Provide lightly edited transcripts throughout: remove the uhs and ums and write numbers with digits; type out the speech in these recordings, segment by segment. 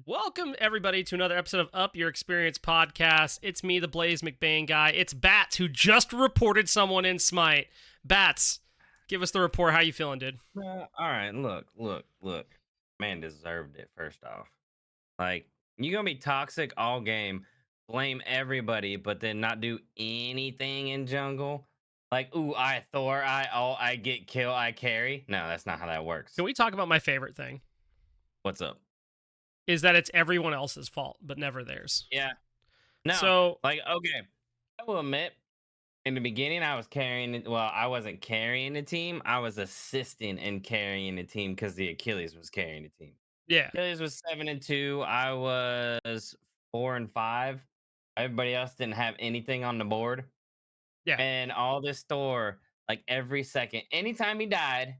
Welcome, everybody, to another episode of Up Your Experience podcast. It's me, the Blaze McBain guy. It's Bats, who just reported someone in Smite. Bats, give us the report. How you feeling, dude? All right, look. Man deserved it, first off. Like, you gonna be toxic all game, blame everybody, but then not do anything in jungle. Like, ooh, I Thor, I get kill, I carry. No, that's not how that works. Can we talk about my favorite thing? What's up? Is that it's everyone else's fault, but never theirs. Yeah. No, So, like, okay. I will admit, in the beginning, I was carrying it. Well, I wasn't carrying the team. I was assisting and carrying the team because the Achilles was carrying the team. yeah. Achilles was 7-2. I was 4-5. Everybody else didn't have anything on the board. Yeah. And all this store, like every second, anytime he died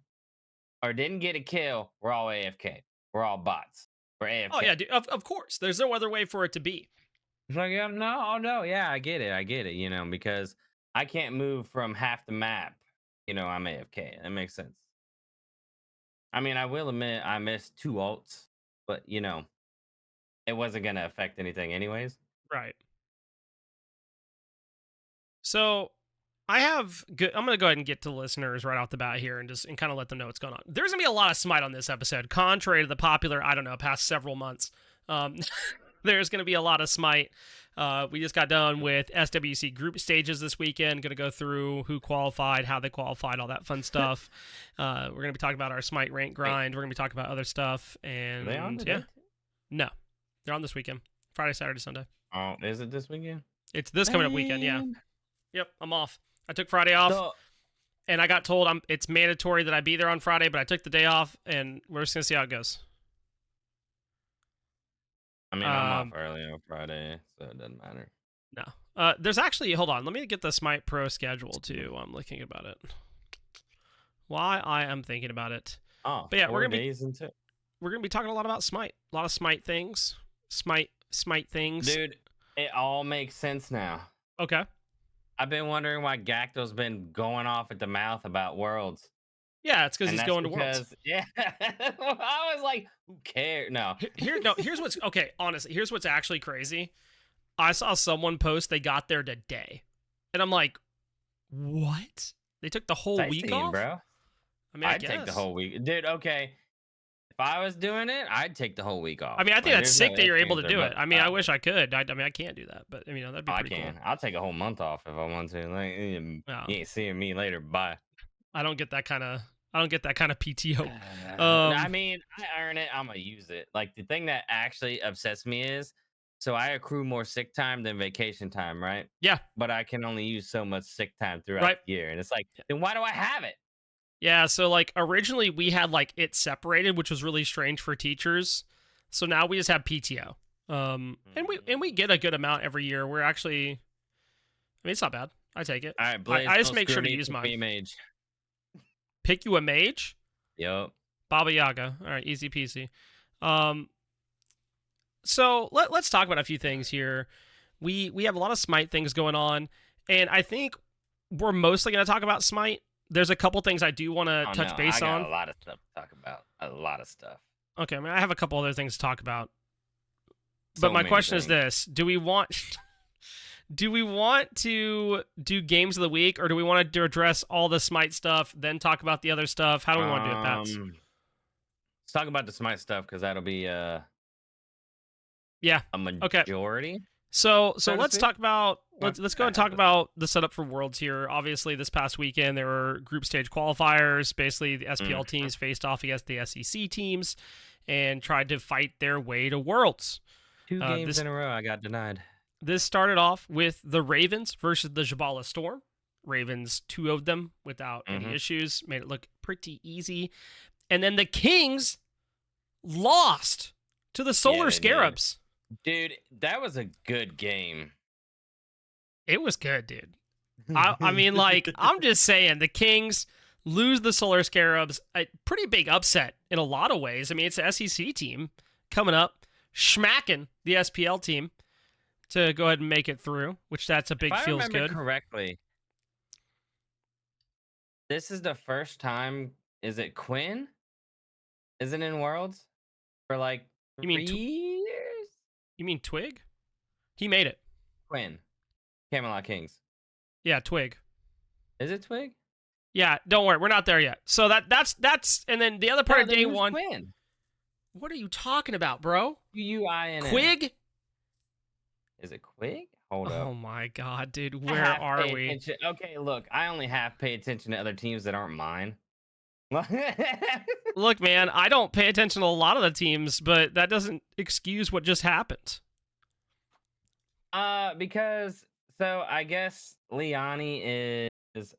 or didn't get a kill, we're all AFK. We're all bots. We're Oh, yeah, AFK. dude. Of course. There's no other way for it to be. It's like, no, oh, no, yeah, I get it, because I can't move from half the map. I'm AFK. That makes sense. I mean, I will admit I missed two ults, but it wasn't gonna affect anything anyways. Right. So, I have good. I'm gonna go ahead and get to listeners right off the bat here, and kind of let them know what's going on. There's gonna be a lot of Smite on this episode, contrary to the popular, I don't know, past several months. Um, there's gonna be a lot of Smite. We just got done with SWC group stages this weekend. Gonna go through who qualified, how they qualified, all that fun stuff. We're gonna be talking about our Smite rank Wait, grind. We're gonna be talking about other stuff, are they on and yeah, today? no, they're on this weekend, Friday, Saturday, Sunday. Oh, is it this weekend? It's this coming up weekend. Yeah. Man. Yep, I'm off. I took Friday off. So, And I got told it's mandatory that I be there on Friday, but I took the day off, and we're just gonna see how it goes. I mean, I'm off early on Friday, so it doesn't matter. No, there's actually hold on. Let me get the Smite Pro schedule too. I'm looking about it. Why I am thinking about it, Oh, but yeah, 4 days into. we're gonna be talking a lot about Smite, a lot of Smite things, Smite things. Dude, it all makes sense now. Okay. I've been wondering why Gacto's been going off at the mouth about Worlds. Yeah, it's because And he's that's going to Worlds. because, yeah, I was like, who cares? No. Here's what's okay. Honestly, here's what's actually crazy. I saw someone post they got there today, and I'm like, what? They took the whole Nice week to you, off? bro. I mean, I I'd take the guess. whole week. Dude, okay. If I was doing it, I'd take the whole week I off. mean, I think Like, that's there's no sick that ifs, you're able to ands, or do it. buts I mean, I about wish it. I could. I mean, I can't do that, but I mean, that'd be Oh, I pretty cool. can. I'll take a whole month off if I want to. Like, you No, ain't seeing me later. Bye. I don't get that kind of. I don't get that kind of PTO. I mean, I earn it. I'm gonna use it. Like, the thing that actually upsets me is, so I accrue more sick time than vacation time, right? Yeah, But I can only use so much sick time throughout right. the year, and it's like, then why do I have it? Yeah, so like originally we had like it separated, which was really strange for teachers. So now we just have PTO. And we get a good amount every year. We're actually, I mean, it's not bad. I take it. All right, I, Blaze, I just don't make screw sure to me. use Pick me mine. mage. Pick you a mage, Yup. Baba Yaga. All right, easy peasy. Um, so let's talk about a few things here. We have a lot of Smite things going on, and I think we're mostly going to talk about Smite. There's a couple things I do want to Oh touch no, base I got on. a lot of stuff to talk about. A lot of stuff. Okay, I mean, I have a couple other things to talk about. But So my many question is things. this: Do we want to do games of the week, or do we want to address all the Smite stuff, then talk about the other stuff? How do we want to do it, Pats? Let's talk about the Smite stuff because that'll be Yeah. a Okay. majority. So So to let's speak. talk about Well, let's go and talk about the setup for Worlds here. Obviously, this past weekend there were group stage qualifiers. Basically, the SPL teams faced off against the SEC teams and tried to fight their way to Worlds. Two games This in a row, I got denied. This started off with the Ravens versus the Jabala Storm. Ravens, two of them without any issues, made it look pretty easy. And then the Kings lost to the Solar they did. Scarabs. Dude, that was a good game. It was good, dude. I mean, like, I'm just saying, the Kings lose the Solar Scarabs. A pretty big upset in a lot of ways. I mean, it's an SEC team coming up, smacking the SPL team to go ahead and make it through, which that's a big If I feels remember good. correctly, this is the first time. Is it Quinn? Isn't in Worlds for like You mean 3 years? You mean Twig? He made it. Quinn. Camelot Kings. Yeah, Twig. Is it Twig? Yeah, don't worry, we're not there yet. So that's and then the other part No, of then day who's one. Quinn? What are you talking about, bro? Quinn. Quig? Is it Quig? Hold Oh up. my god, dude, I where half are pay we? attention. Okay, look, I only half pay attention to other teams that aren't mine. Look, man, I don't pay attention to a lot of the teams, but that doesn't excuse what just happened. Because so I guess Liani is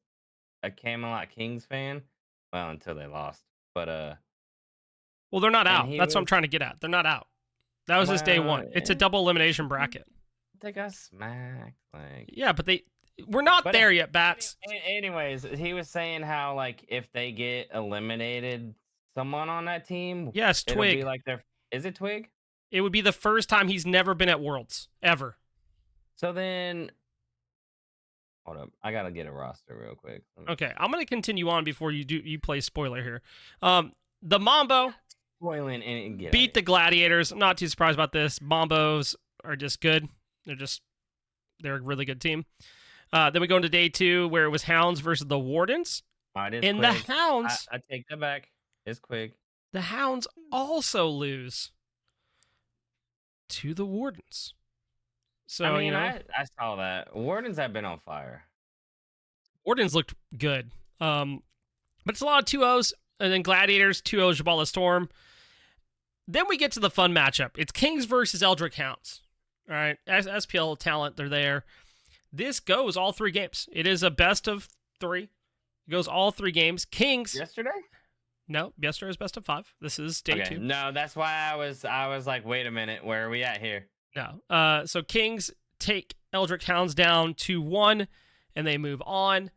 a Camelot Kings fan. Well, until they lost, but Well, they're not and out. he That's what I'm was trying to get at. They're not out. That was just day well, one. It's a double elimination bracket. they got smacked. Like, Yeah, but we're not but there yet, Bats. anyways, he was saying how like if they get eliminated, someone on that team, Yes, it'll be Twig. like their. Is it Twig? It would be the first time he's never been at Worlds ever. So then, hold up, I gotta get a roster real quick. Okay, I'm gonna continue on before you play spoiler here. The Mambo Spoiling and get beat the Gladiators. I'm not too surprised about this. Mambos are just good. They're a really good team. Then we go into day 2 where it was Hounds versus the Wardens. And the Hounds, I take that back. It's Quig. the Hounds also lose to the Wardens. So I mean, you know, I saw that. Wardens have been on fire. Wardens looked good. But it's a lot of 2-0s, and then Gladiators 2-0 Jabala Storm. Then we get to the fun matchup. It's Kings versus Eldritch Hounds. All right, SPL talent, they're there. This goes all 3 games. It is a best of 3. It goes all 3 games. Kings. Yesterday? No, yesterday was best of 5. This is day 2. No, that's why I was like, wait a minute, where are we at here? No. So Kings take Eldritch Hounds down 2-1, and they move on,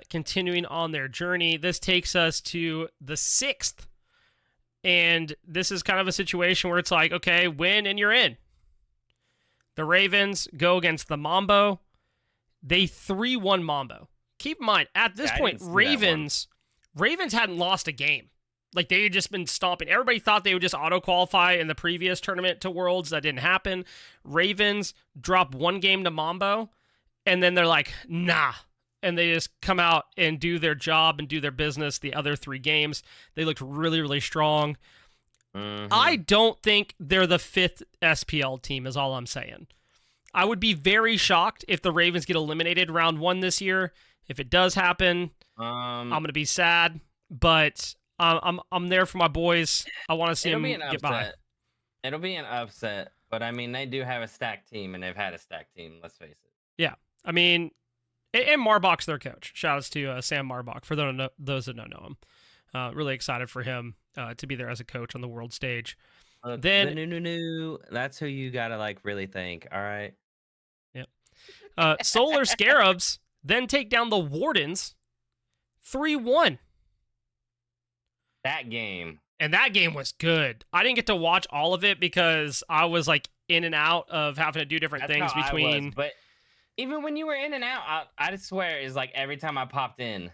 continuing on their journey. This takes us to the 6th, and this is kind of a situation where it's like, okay, win and you're in. The Ravens go against the Mambo. They 3-1 Mambo. Keep in mind, at this point, Ravens hadn't lost a game. Like, they had just been stomping. Everybody thought they would just auto-qualify in the previous tournament to Worlds. That didn't happen. Ravens drop 1 game to Mambo, and then they're like, nah. And they just come out and do their job and do their business the other 3 games. They looked really, really strong. Mm-hmm. I don't think they're the 5th SPL team is all I'm saying. I would be very shocked if the Ravens get eliminated round 1 this year. If it does happen, I'm going to be sad, but I'm there for my boys. I want to see them get by. It'll be an upset, but I mean, they do have a stacked team, and they've had a stacked team, let's face it. Yeah. I mean, and Marbach's their coach. Shout outs to Sam Marbach, for those that don't know him. Really excited for him to be there as a coach on the world stage. Look, then no. That's who you gotta like really thank. All right. Yep. Solar Scarabs then take down the Wardens 3-1. That game. And that game was good. I didn't get to watch all of it because I was like in and out of having to do different things between. But even when you were in and out, I swear is like every time I popped in,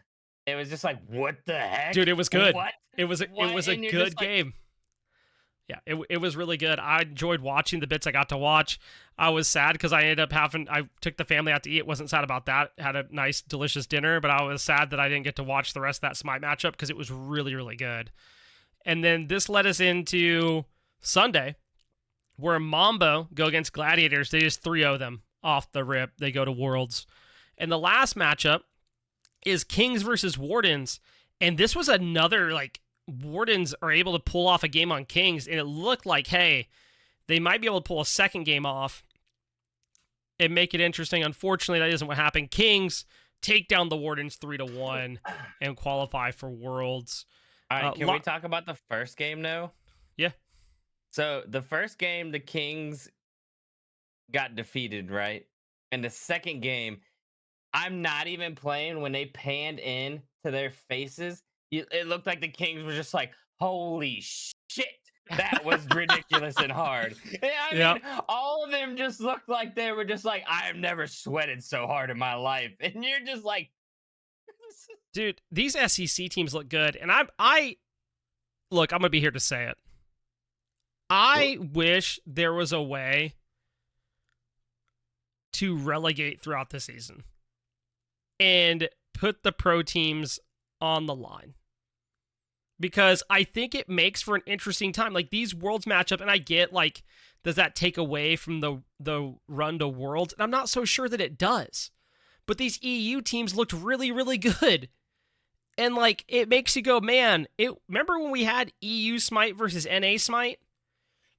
it was just like, what the heck? Dude, it was good. What? It was a good game. Yeah, it was really good. I enjoyed watching the bits I got to watch. I was sad because I took the family out to eat. Wasn't sad about that. Had a nice, delicious dinner, but I was sad that I didn't get to watch the rest of that Smite matchup because it was really, really good. And then this led us into Sunday, where Mambo go against Gladiators. They just 3-0 them off the rip. They go to Worlds. And the last matchup is Kings versus Wardens. And this was another, like, Wardens are able to pull off a game on Kings, and it looked like, hey, they might be able to pull a second game off and make it interesting. Unfortunately, that isn't what happened. Kings take down the Wardens 3-1 and qualify for Worlds. All right, can we talk about the first game now? Yeah. So the first game, the Kings got defeated, right? And the second game, I'm not even playing, when they panned in to their faces, it looked like the Kings were just like, holy shit, that was ridiculous and hard. I mean, all of them just looked like they were just like, I have never sweated so hard in my life. And you're just like, dude, these SEC teams look good. And I look, I'm going to be here to say it. I wish there was a way to relegate throughout the season and put the pro teams on the line. Because I think it makes for an interesting time. Like these Worlds matchup, and I get like, does that take away from the run to Worlds? And I'm not so sure that it does. But these EU teams looked really, really good. And like it makes you go, man, remember when we had EU Smite versus NA Smite?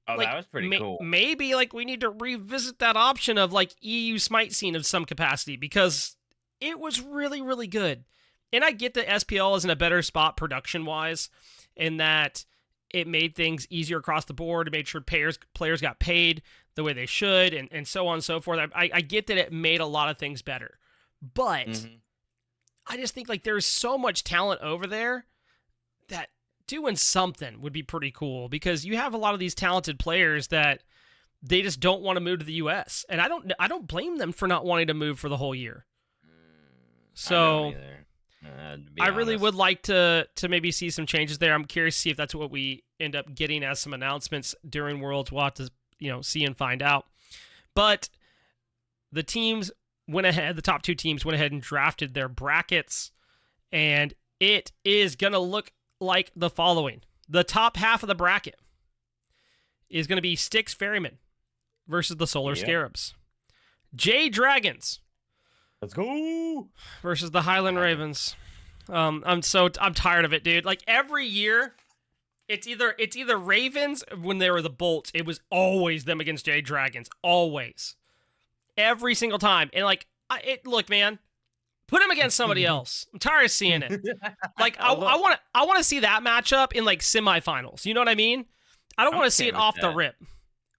Oh, Like, that was pretty cool. Maybe like we need to revisit that option of like EU Smite scene of some capacity because it was really, really good. And I get that SPL is in a better spot production-wise in that it made things easier across the board. It made sure players got paid the way they should and so on and so forth. I get that it made a lot of things better. But I just think like there's so much talent over there that doing something would be pretty cool because you have a lot of these talented players that they just don't want to move to the US. And I don't blame them for not wanting to move for the whole year. So I really would like to maybe see some changes there. I'm curious to see if that's what we end up getting as some announcements during Worlds. We'll have to, see and find out. But the teams went ahead, the top two teams went ahead and drafted their brackets, and it is going to look like the following. The top half of the bracket is going to be Styx Ferryman versus the Solar Scarabs. Jade Dragons. Let's go. Versus the Highland Ravens. I'm tired of it, dude. Like every year, it's either Ravens when they were the Bolts. It was always them against Jade Dragons, always, every single time. And like, look, man, put them against somebody else. I'm tired of seeing it. Like I want to see that matchup in like semifinals. You know what I mean? I don't want to see it off the rip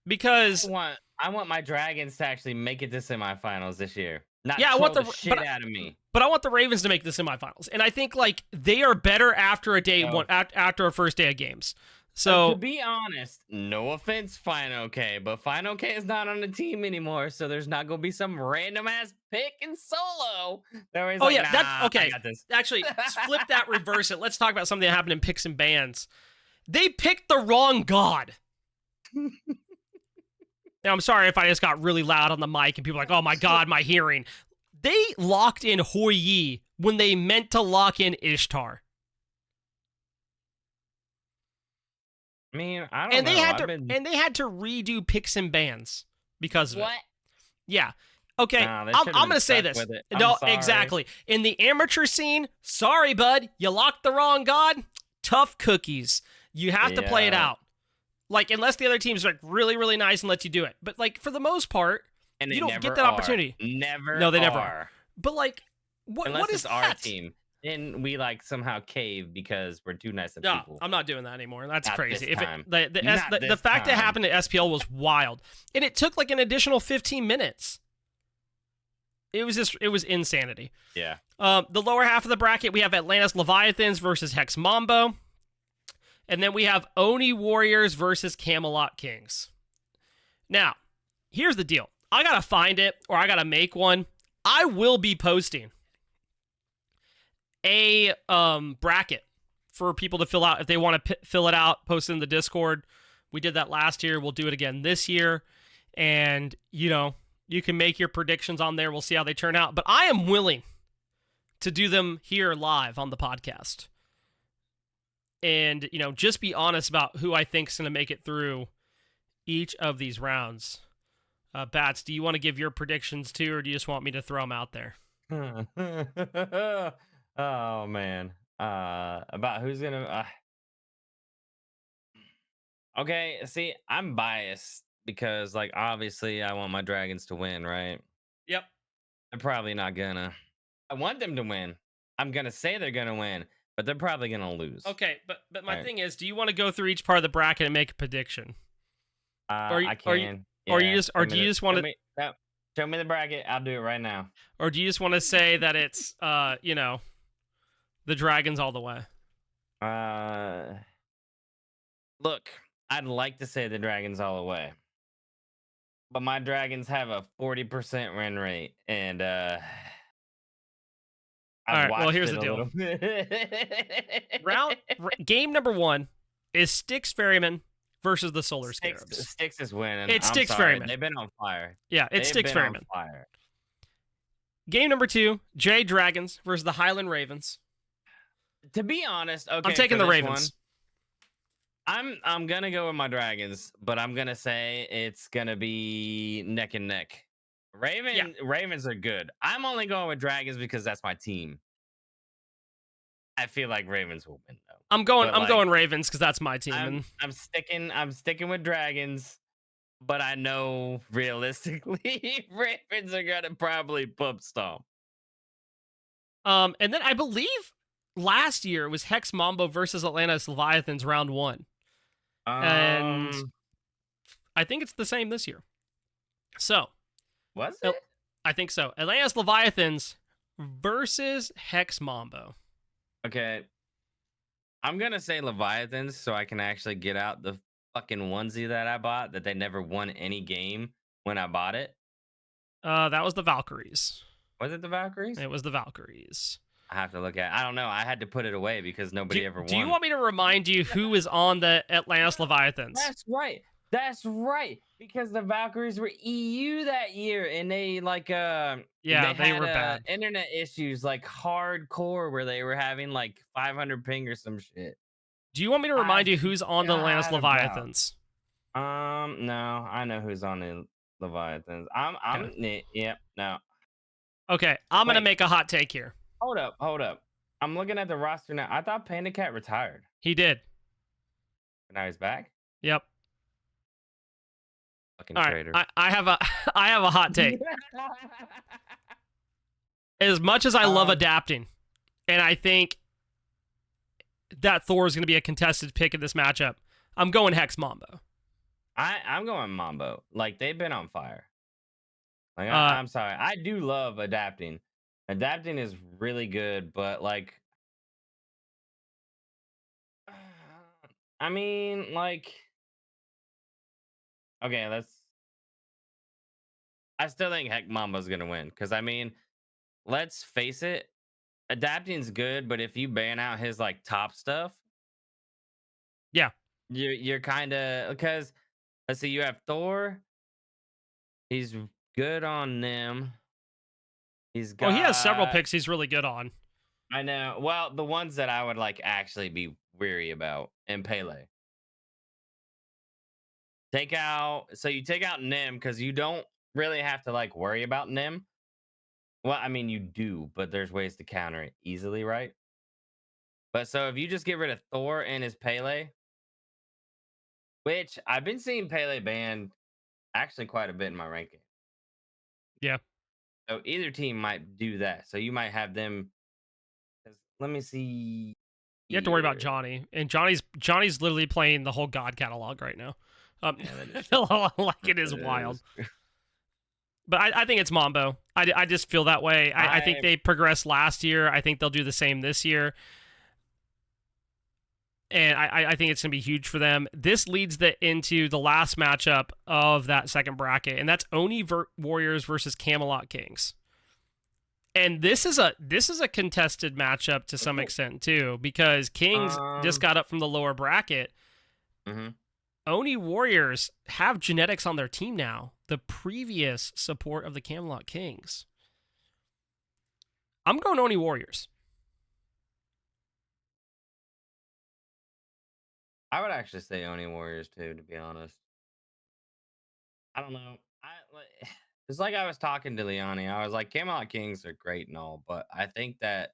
because I want my Dragons to actually make it to semifinals this year. I want the shit out of me. But I want the Ravens to make the semifinals, and I think like they are better after a day one after a first day of games. So to be honest, no offense, Fine OK, but Fine OK is not on the team anymore, so there's not gonna be some random ass pick in solo. I got this. Actually, flip that, reverse it. Let's talk about something that happened in picks and bans. They picked the wrong god. Now, I'm sorry if I just got really loud on the mic and people are like, oh my God, my hearing. They locked in Hoi Yi when they meant to lock in Ishtar. I mean, I don't know. And they had to redo picks and bans because of it. What? Yeah. Okay, I'm going to say this. No, exactly. In the amateur scene, sorry, bud, you locked the wrong god. Tough cookies. You have to play it out. Like, unless the other team's like really, really nice and lets you do it. But like for the most part, you don't get that opportunity. No, they never are. But like, what is our that? Team? And we like somehow cave because we're too nice of people. I'm not doing that anymore. That's not crazy. This time. The fact that it happened at SPL was wild, and it took like an additional 15 minutes. It was insanity. Yeah. The lower half of the bracket, we have Atlantis Leviathans versus Hex Mambo. And then we have Oni Warriors versus Camelot Kings. Now, here's the deal. I got to find it, or I got to make one. I will be posting a bracket for people to fill out. If they want to fill it out, post it in the Discord. We did that last year. We'll do it again this year. And, you can make your predictions on there. We'll see how they turn out. But I am willing to do them here live on the podcast. And, just be honest about who I think is going to make it through each of these rounds. Bats, do you want to give your predictions too, or do you just want me to throw them out there? Oh, man. About who's going to... Okay, see, I'm biased because, like, obviously I want my Dragons to win, right? Yep. They're probably not gonna. I want them to win. I'm going to say they're going to win. But they're probably gonna lose. Okay, but my thing is, do you want to go through each part of the bracket and make a prediction? I can. Do you just want to show me the bracket? I'll do it right now. Or do you just want to say that it's the Dragons all the way? Look, I'd like to say the Dragons all the way, but my Dragons have a 40% win rate, and all right, well, here's the deal. Game number 1 is Styx Ferryman versus the Solar Sticks Scarabs. Sticks is winning. It's I'm Sticks sorry. Ferryman. They've been on fire. Yeah, it's They've Sticks been on Ferryman. fire. Game number 2, Jade Dragons versus the Highland Ravens. To be honest, I'm okay, taking for the this one, Ravens. I'm gonna go with my Dragons, but I'm gonna say it's gonna be neck and neck. Yeah, Ravens are good. I'm only going with Dragons because that's my team. I feel like Ravens will win though. But I'm like going Ravens because that's my team. And I'm sticking with Dragons, but I know realistically Ravens are gonna probably pump stomp. and then I believe last year was Hex Mambo versus Atlantis Leviathans round 1. And Um, I think it's the same this year. So, was El- it? I think so. Atlantis Leviathans versus Hex Mambo. Okay, I'm gonna say Leviathans so I can actually get out the fucking onesie that I bought that they never won any game when I bought it. That was the Valkyries. Was it the Valkyries? It was the Valkyries. I have to look at. I don't know. I had to put it away because nobody ever Do you won. want me to remind you who is on the Atlantis Leviathans? That's right. That's right. Because the Valkyries were EU that year, and they Yeah, they they had were bad. internet issues like hardcore where they were having like 500 ping or some shit. Do you want me to I remind you who's on the Atlantis forgot about. Leviathans? No, I know who's on the Leviathans. Okay. Yep. No, Okay, I'm gonna wait. make a hot take here. Hold up. I'm looking at the roster now. I thought Panda Cat retired. He did. But now he's back. Yep. Fucking All right. traitor. I have a I have a hot take. As much as I love um, adapting, and I think that Thor is going to be a contested pick in this matchup, I'm going Hex Mambo. I'm going Mambo. Like they've been on fire. Like Uh, I'm sorry. I do love adapting. Adapting is really good, but like I mean, like okay, I still think Heck Mambo's gonna win. Because I mean, let's face it, adapting's good, but if you ban out his like top stuff, yeah. you're kinda because let's see, you have Thor, he's good on them. He's Oh, he has several got picks he's really good on. I know. Well, the ones that I would like actually be weary about and Pele. You take out Nim because you don't really have to like worry about Nim. Well, I mean you do, but there's ways to counter it easily, right? But so if you just get rid of Thor and his Pele, which I've been seeing Pele banned actually quite a bit in my ranking. Yeah. So either team might do that. So you might have them. 'Cause let me see You have to worry about here. Johnny, and Johnny's literally playing the whole God catalog right now. Yeah, that is true. Like it is That wild. is true. But I think it's Mambo. I just feel that way. I think I they progressed last year. I think they'll do the same this year. And I think it's going to be huge for them. This leads into the last matchup of that second bracket, and that's Oni Warriors versus Camelot Kings. And this is a contested matchup to some extent too, because Kings just um. got up from the lower bracket. Mhm. Oni Warriors have genetics on their team now. The previous support of the Camelot Kings. I'm going Oni Warriors. I would actually say Oni Warriors too, to be honest. I don't know. It's like I was talking to Leone. I was like, Camelot Kings are great and all, but I think that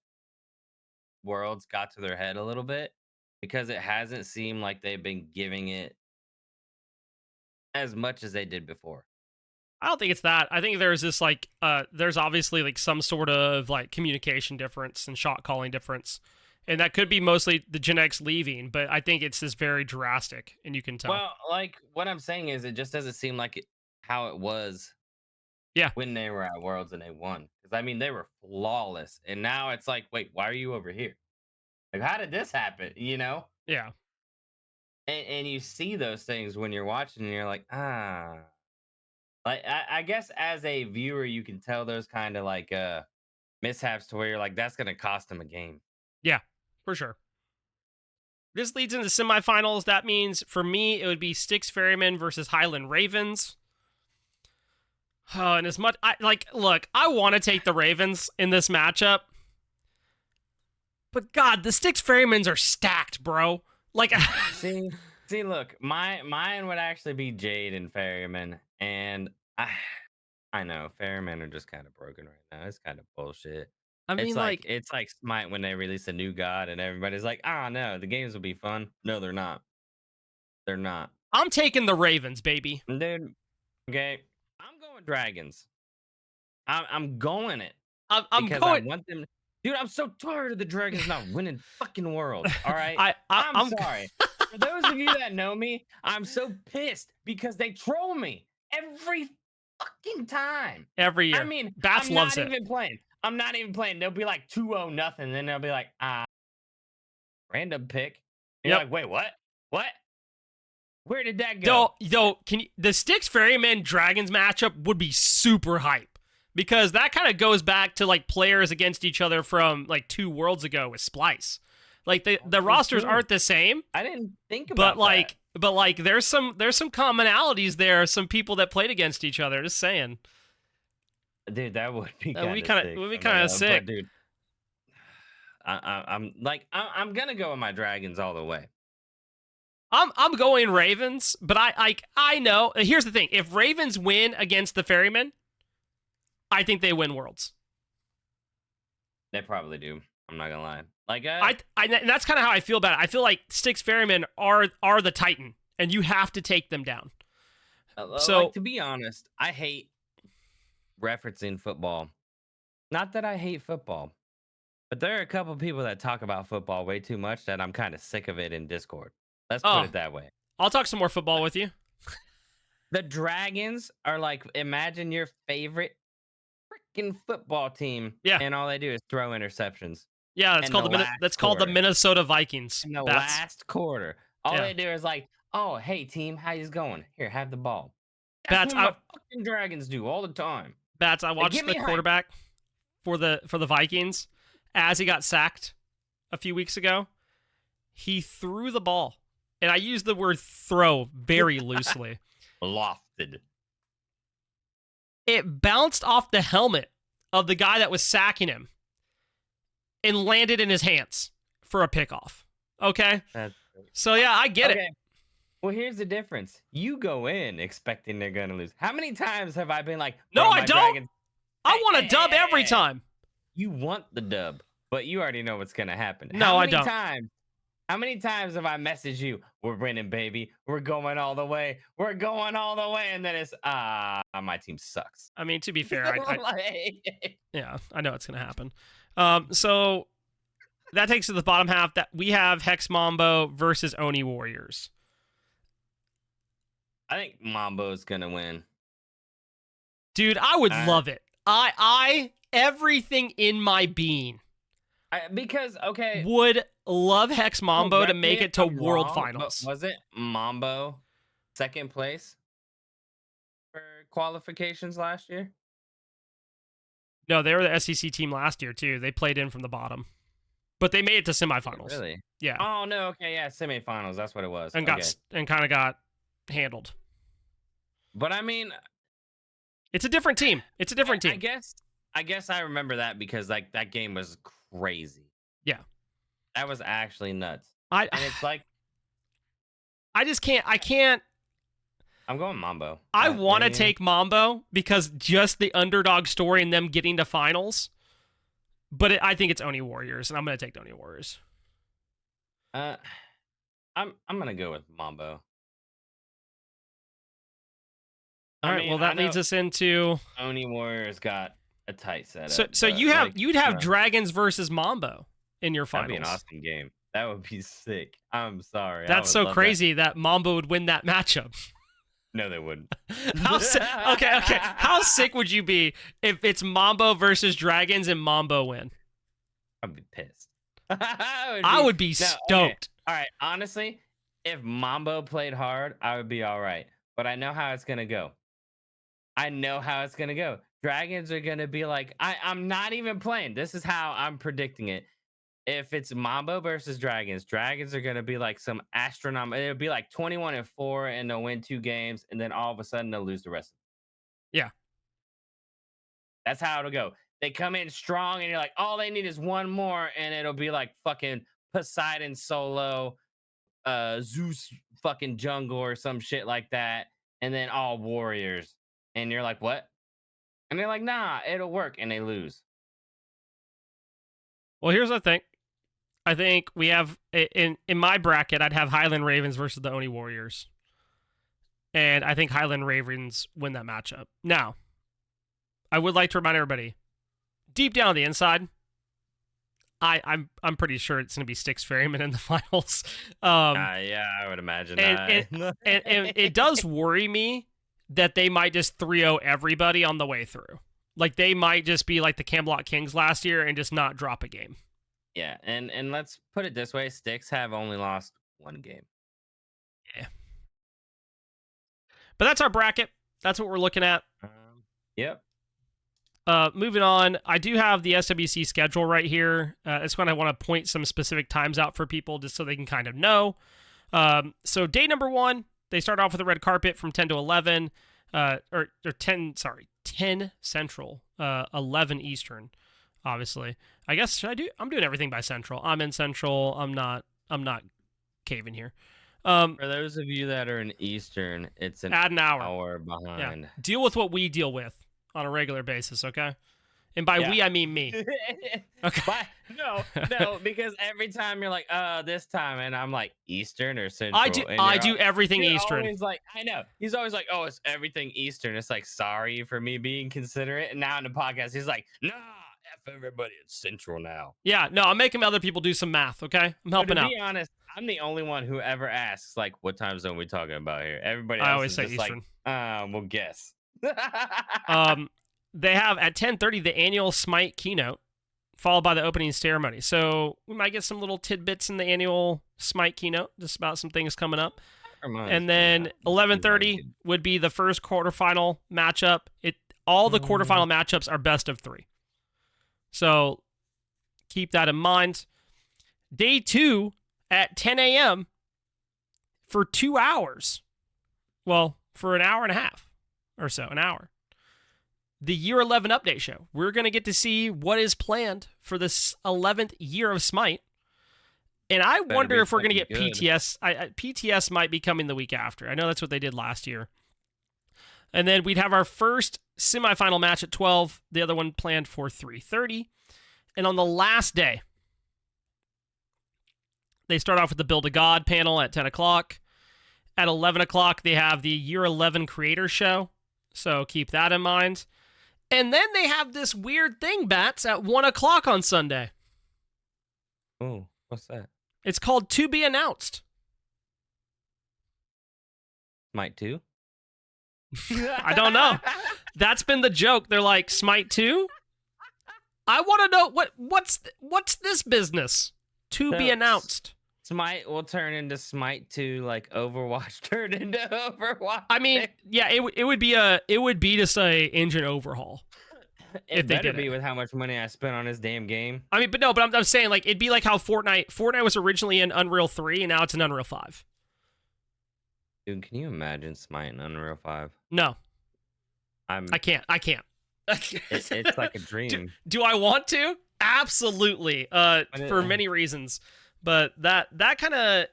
Worlds got to their head a little bit because it hasn't seemed like they've been giving it as much as they did before. I don't think it's that. I think there's this there's obviously like some sort of like communication difference and shot calling difference. And that could be mostly the Gen X leaving, but I think it's just very drastic and you can tell. Well, like what I'm saying is it just doesn't seem like how it was Yeah. when they were at Worlds and they won. Because I mean they were flawless. And now it's like, wait, why are you over here? Like, how did this happen? You know? Yeah. And you see those things when you're watching and you're like, ah. Like I guess as a viewer, you can tell those kind of like mishaps to where you're like, that's gonna cost them a game. Yeah. For sure. This leads into semifinals. That means for me, it would be Styx Ferryman versus Highland Ravens. Oh, and as much look, I want to take the Ravens in this matchup, but God, the Styx Ferrymans are stacked, bro. Like, See, look, mine would actually be Jade and Ferryman, and I know Ferryman are just kind of broken right now. It's kind of bullshit. I mean, like, It's like Smite when they release a new god, and everybody's like, "Ah, no, the games will be fun." No, they're not. They're not, I'm taking the Ravens, baby. dude. Okay, I'm going Dragons. I'm going it I'm because I going. want them. Dude, I'm so tired of the Dragons not winning fucking worlds. All right, I'm I'm sorry. For those of you that know me, I'm so pissed because they troll me every fucking time. every I year. mean, Bats I'm loves not it. even playing. I'm not even playing. They'll be like 2-0 nothing. Then they'll be like, random pick. And you're Yep. like, wait, what? What? Where did that go? Though, the Styx Ferryman Dragons matchup would be super hype because that kind of goes back to like players against each other from like 2 worlds ago with Splice. Like the rosters true. aren't the same, I didn't think but about like there's some commonalities there. Some people that played against each other. Just saying. that. Dude, that would be That would kind of sick. be Oh my kind of God. sick. But dude, I'm gonna go with my Dragons all the way. I'm going Ravens, but I know. Here's the thing: if Ravens win against the Ferrymen, I think they win Worlds. They probably do. I'm not gonna lie. Like, And that's kind of how I feel about it. I feel like Styx Ferrymen are the Titan, and you have to take them down. So, like, to be honest, I hate referencing football. Not that I hate football, but there are a couple people that talk about football way too much that I'm kind of sick of it in Discord. Let's put oh, it that way. I'll talk some more football with you. The Dragons are like, imagine your favorite freaking football team, Yeah, and all they do is throw interceptions. yeah. That's In called the last that's called the quarter. Minnesota Vikings. In the That's last quarter, all yeah. they do is like, "Oh, hey team, how you going? Here, have the ball." That's Bats. what my fucking Dragons do all the time. I They watched get the me hyped. quarterback for the Vikings as he got sacked a few weeks ago. He threw the ball, and I use the word throw very loosely. Lofted. It bounced off the helmet of the guy that was sacking him and landed in his hands for a pickoff. Okay? That's So, yeah, I get it. okay. Well, here's the difference. You go in expecting they're gonna lose. How many times have I been like, No, "Bro, I my don't. Dragons"? I Hey, want hey, a hey, dub hey, every hey. time. You want the dub, but you already know what's gonna happen. No, How I many don't. times? How many times have I messaged you? We're winning, baby. We're going all the way. We're going all the way, and then it's my team sucks. I mean, to be fair, Like, yeah, I know it's going to happen. So that takes to the bottom half that we have Hex Mambo versus Oni Warriors. I think Mambo's gonna win. Dude, I would Uh, love it. I everything in my being because okay, would love Hex Mambo to correct me make if it to I'm World wrong, but Finals. was it Mambo second place for qualifications last year? No, they were the SEC team last year too. They played in from the bottom, but they made it to semifinals. Really? Yeah, Oh no, okay, yeah, semifinals. That's what it was. and Okay, kind of got handled. but I mean, It's a different team. It's a different I team. guess I remember that because like that game was crazy. Yeah, That was actually nuts. I And it's like I just can't. I can't. I'm going Mambo. I want to mean, take Mambo because just the underdog story and them getting to finals. But I think it's Oni Warriors, and I'm going to take the Oni Warriors. I'm gonna go with Mambo. All right. Well, that leads us into. Oni Warriors got a tight setup. So but, you'd have no, Dragons versus Mambo in your finals. that'd be an awesome game. That would be sick. I'm sorry. I That's would so love crazy that Mambo would win that matchup. that. No, they wouldn't. Okay. How sick would you be if it's Mambo versus Dragons and Mambo win? I'd be pissed. I would be No, okay. stoked. All right. Honestly, if Mambo played hard, I would be all right. But I know how it's gonna go. Dragons are gonna be like, I'm not even playing. This is how I'm predicting it. if it's Mambo versus Dragons, Dragons are gonna be like some astronomical. It'll be like 21-4, and they'll win 2 games, and then all of a sudden they'll lose the rest. Yeah. That's how it'll go. They come in strong, and you're like, all they need is one more, and it'll be like fucking Poseidon solo, Zeus fucking jungle or some shit like that, and then all warriors. And you're like, what? And they're like, nah, it'll work, and they lose. Well, here's the thing. I think we have in my bracket, I'd have Highland Ravens versus the Oni Warriors, and I think Highland Ravens win that matchup. Now, I would like to remind everybody, deep down on the inside, I'm pretty sure it's going to be Styx Ferryman in the finals. Yeah, I would imagine that. And it does worry me that they might just 3-0 everybody on the way through. Like, they might just be like the Camelot Kings last year and just not drop a game. Yeah, and let's put it this way: Styx have only lost 1 game. Yeah. But that's our bracket. That's what we're looking at. Yep. Moving on, I do have the SWC schedule right here. It's when I want to point some specific times out for people just so they can kind of know. So day number 1, they start off with a red carpet from 10 to 11, or 10 Central, 11 Eastern, obviously. I guess, I'm doing everything by Central. I'm in Central. I'm not caving here. For those of you that are in Eastern, it's add an hour. hour behind. Yeah. Deal with what we deal with on a regular basis, okay? And by we, I mean me. Okay. No, because every time you're like, this time, and I'm like, Eastern or Central? I do everything Eastern. Always like, I know. He's always like, oh, it's everything Eastern. It's like, sorry for me being considerate. And now in the podcast, he's like, nah, F everybody, it's Central now. Yeah, no, I'm making other people do some math, okay? I'm helping out. To be honest, I'm the only one who ever asks, like, what time zone we talking about here? Everybody else I always is say just Eastern. like, we'll guess. They have at 10:30 the annual Smite keynote, followed by the opening ceremony. So we might get some little tidbits in the annual Smite keynote, just about some things coming up. And then 11:30 would be the first quarterfinal matchup. All the quarterfinal matchups are best of 3. So keep that in mind. Day 2 at 10 a.m. for 2 hours. Well, for an hour and a half or so, an hour. The Year 11 update show. We're going to get to see what is planned for this 11th year of Smite. And I wonder if we're going to get PTS. PTS might be coming the week after. I know that's what they did last year. And then we'd have our first semifinal match at 12. The other one planned for 3:30. And on the last day, they start off with the Build a God panel at 10 o'clock. At 11 o'clock, they have the Year 11 Creator Show. So keep that in mind. And then they have this weird thing, Bats, at 1 o'clock on Sunday. Oh, what's that? It's called To Be Announced. Smite 2? I don't know. That's been the joke. They're like, Smite 2? I want to know what's this business? To be announced. Smite will turn into Smite 2 like Overwatch turned into Overwatch. I mean, yeah, it would be just a engine overhaul. It better be with how much money I spent on this damn game. I mean, but I'm saying, like, it'd be like how Fortnite was originally in Unreal 3 and now it's in Unreal 5. Dude, can you imagine Smite in Unreal 5? No. I can't. It's like a dream. Do I want to? Absolutely. For many reasons. But that kind of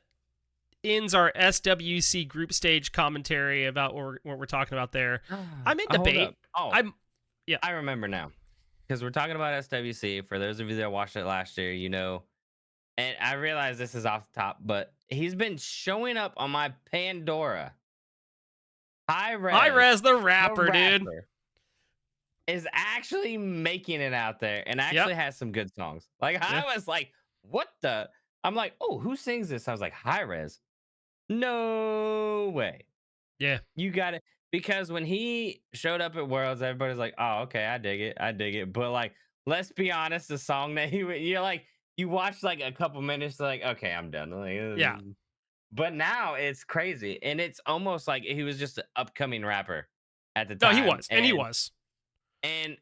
ends our SWC group stage commentary about what we're talking about there. I'm in debate. I remember now. Because we're talking about SWC. For those of you that watched it last year, you know. And I realize this is off the top, but he's been showing up on my Pandora. High Res the rapper, dude. Is actually making it out there and actually has some good songs. Like, I was like, what the? I'm like, oh, who sings this? I was like, High Res. No way. Yeah. You got it. Because when he showed up at Worlds, everybody's like, oh, okay, I dig it. But, like, let's be honest, the song that you're like, you watch like a couple minutes, like, okay, I'm done. Like, yeah. But now it's crazy. And it's almost like he was just an upcoming rapper at the time. No, he was. And he was. And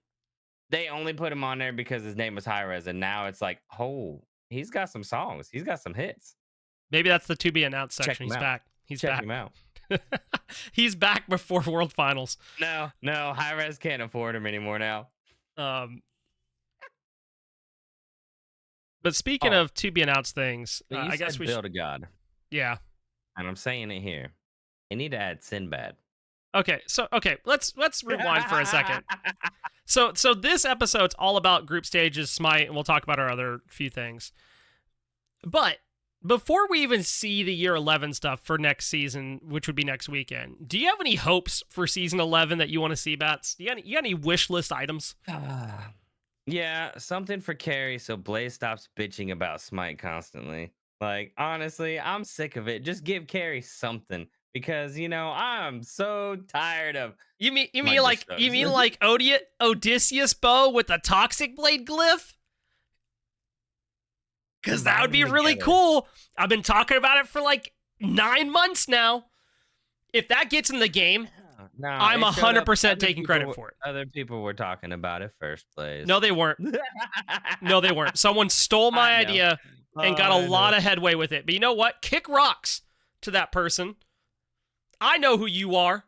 they only put him on there because his name was High Res. And now it's like, oh, He's got some songs. He's got some hits. Maybe that's the to be announced Check section. him He's out. back. He's Check back. him out. He's back before World Finals. No, high res can't afford him anymore now. Um, but speaking Oh, of to be announced things, but you I said guess we build a god, yeah. and I'm saying it here. They need to add Sinbad. Okay, let's rewind for a second. So this episode's all about group stages, Smite, and we'll talk about our other few things. But before we even see the year 11 stuff for next season, which would be next weekend, do you have any hopes for season 11 that you want to see, Bats? You got any wish list items? Yeah, something for Carrie so Blaze stops bitching about Smite constantly. Like, honestly, I'm sick of it. Just give Carrie something because, I'm so tired of You mean Smite like just sucks. Odysseus bow with the toxic blade glyph? Because that Combine would be them really together. cool. I've been talking about it for like 9 months now. If that gets in the game, No, I'm it showed up. 100% Other taking people credit were- for it. Other people were talking about it first place. No, they weren't. No, they weren't. Someone stole my I know. idea and got a I know. lot of headway with it. But you know what? Kick rocks to that person. I know who you are.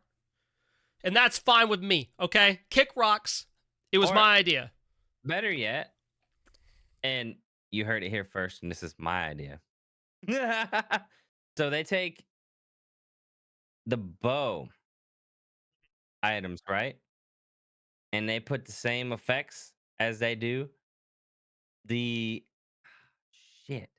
And that's fine with me, okay? Kick rocks. It was Or- my idea. Better yet, and you heard it here first, and this is my idea. So they take the bow items, right? And they put the same effects as they do the shit.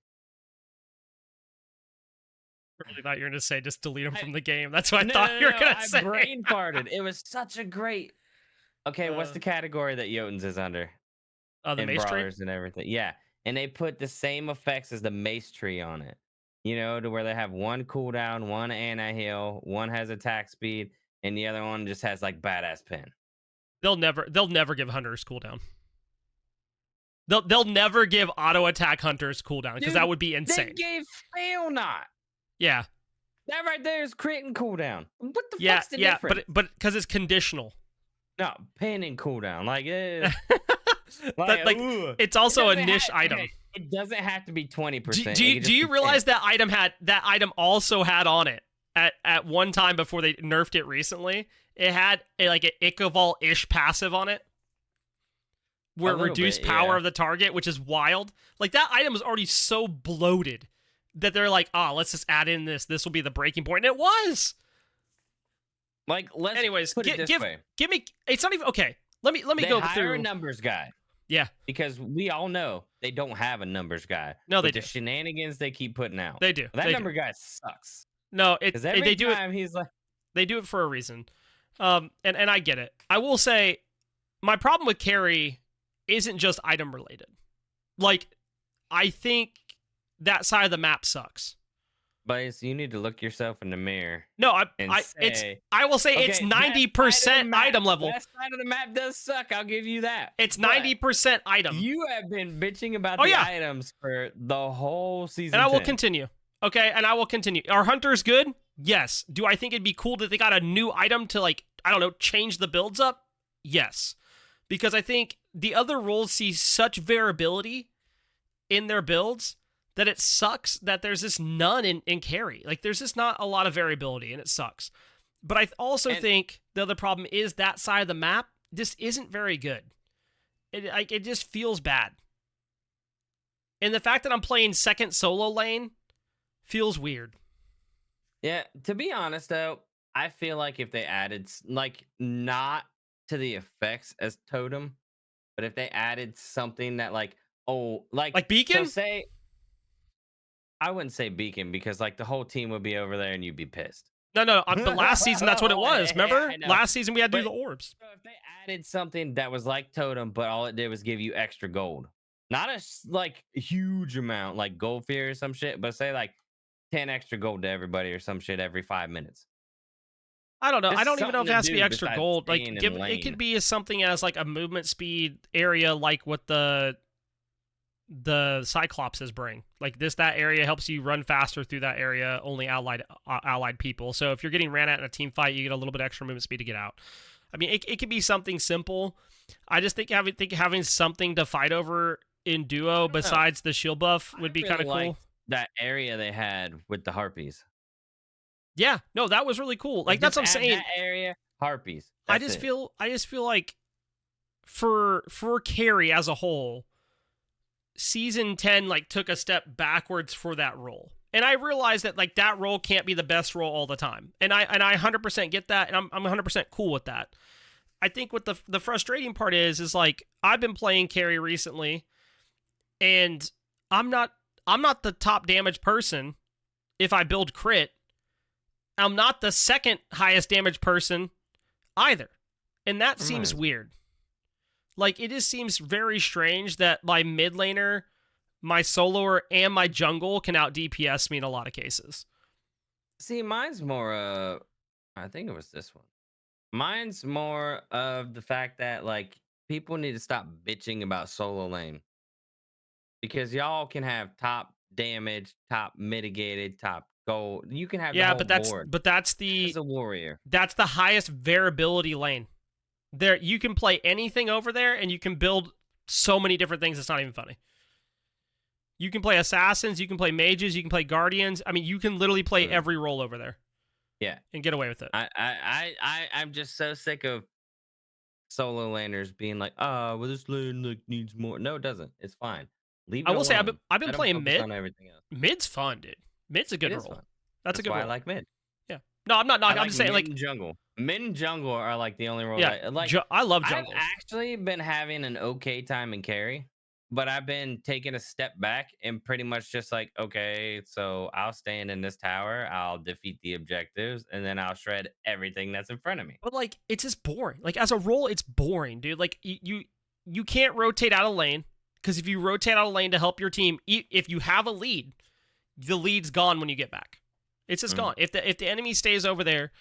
I really thought you were going to say just delete them I- from the game. That's what I No, thought no, you were no, going to I say. brain farted. It was such a great. Okay, what's Uh, the category that Jotun's is under? the And mace tree? brawlers and everything. Yeah. And they put the same effects as the mace tree on it. To where they have one cooldown, one anti-heal, one has attack speed, and the other one just has like badass pin. They'll never give hunters cooldown. They'll never give auto attack hunters cooldown because that Dude, would be They insane. gave fail not. Yeah. That right there is crit and cooldown. What the Yeah, fuck's the yeah, difference? but because it's conditional. No, pin and cooldown. Like, Like, it's also a niche item. Okay, it doesn't have to be 20%. Do you realize that item also had on it at one time before they nerfed it recently? It had like an Ichval-ish passive on it, where it reduced power of the target, which is wild. Like that item was already so bloated that they're like, let's just add in this. This will be the breaking point, and it was. Like, let's Anyways, put it this way. give me. It's not even okay. Let me They go hire through. a numbers guy. Yeah, Because we all know they don't have a numbers guy. No, they with the do. shenanigans they keep putting out. they do. That They number do. guy sucks. No, Because every they do it. time he's like, They do it for a reason. And I get it. I will say my problem with carry isn't just item related. Like, I think that side of the map sucks. but you need to look yourself in the mirror. No, And I will say it's okay, 90% item level. That side of the map does suck. I'll give you that. It's But 90% item. You have been bitching about Oh, the yeah. items for the whole season. And I will 10. continue. Okay, and I will continue. Are hunters good? Yes. Do I think it'd be cool that they got a new item to, like, I don't know, change the builds up? Yes. Because I think the other roles see such variability in their builds that it sucks that there's just none in carry. Like, there's just not a lot of variability, and it sucks. But I also think the other problem is that side of the map just isn't very good. It just feels bad. And the fact that I'm playing second solo lane feels weird. Yeah, to be honest though, I feel like if they added like not to the effects as totem, but if they added something that like Beacon? So say I wouldn't say beacon because like the whole team would be over there and you'd be pissed. No. But last season, that's what it was. Remember? I know. Last season, we had to do But- the orbs. So if they added something that was like totem, but all it did was give you extra gold, not a like huge amount like gold fear or some shit, but say like 10 extra gold to everybody or some shit every 5 minutes. I don't know. Just I don't even know if something it to has to be do extra besides gold. Like, staying in it lane. could be as something as like a movement speed area, like what the Cyclopses bring. Like that area helps you run faster through that area. Only allied people. So if you're getting ran at in a team fight, you get a little bit extra movement speed to get out. I mean, it could be something simple. I just think having something to fight over in duo I don't know. besides the shield buff I would be kind really of cool. liked that area they had with the harpies. Yeah, no, that was really cool. Like, Like that's just what I'm add saying. that area, harpies. I That's just it. feel I just feel like for carry as a whole, season 10 like took a step backwards for that role. And I realize that like that role can't be the best role all the time. And I 100% get that, and I'm 100% cool with that. I think what the frustrating part is like I've been playing carry recently, and I'm not I'm not the top damage person if I build crit. I'm not the second highest damage person either. And that seems Reminds me. weird. Like it just seems very strange that my mid laner, my soloer, and my jungle can out DPS me in a lot of cases. See, mine's more I think it was this one. Mine's more of the fact that like people need to stop bitching about solo lane because y'all can have top damage, top mitigated, top gold. You can have the Yeah, whole but that's board but that's as the a warrior. that's the highest variability lane. There you can play anything over there and you can build so many different things, it's not even funny. You can play assassins, you can play mages, you can play guardians. I mean, you can literally play True. every role over there Yeah. and get away with it. I'm just so sick of solo laners being like, oh, well, this lane like needs more. No, it doesn't. It's fine. Leave I it will say alone. I've been Let them playing focus mid. on everything else. Mid's fun, dude. Mid's a It good is role. fun. That's a That's good why I role. like mid. Yeah. No, I'm not I knocking. I'm like just saying, mid like, and jungle. Mid and jungle are like the only roles yeah, I like. I love I've jungle. actually been having an okay time in carry, but I've been taking a step back and pretty much just like, okay, so I'll stand in this tower, I'll defeat the objectives, and then I'll shred everything that's in front of me. But like, it's just boring. Like as a role, it's boring, dude. Like you can't rotate out of lane because if you rotate out of lane to help your team, if you have a lead, the lead's gone when you get back. It's just Mhm. gone. If the enemy stays over there,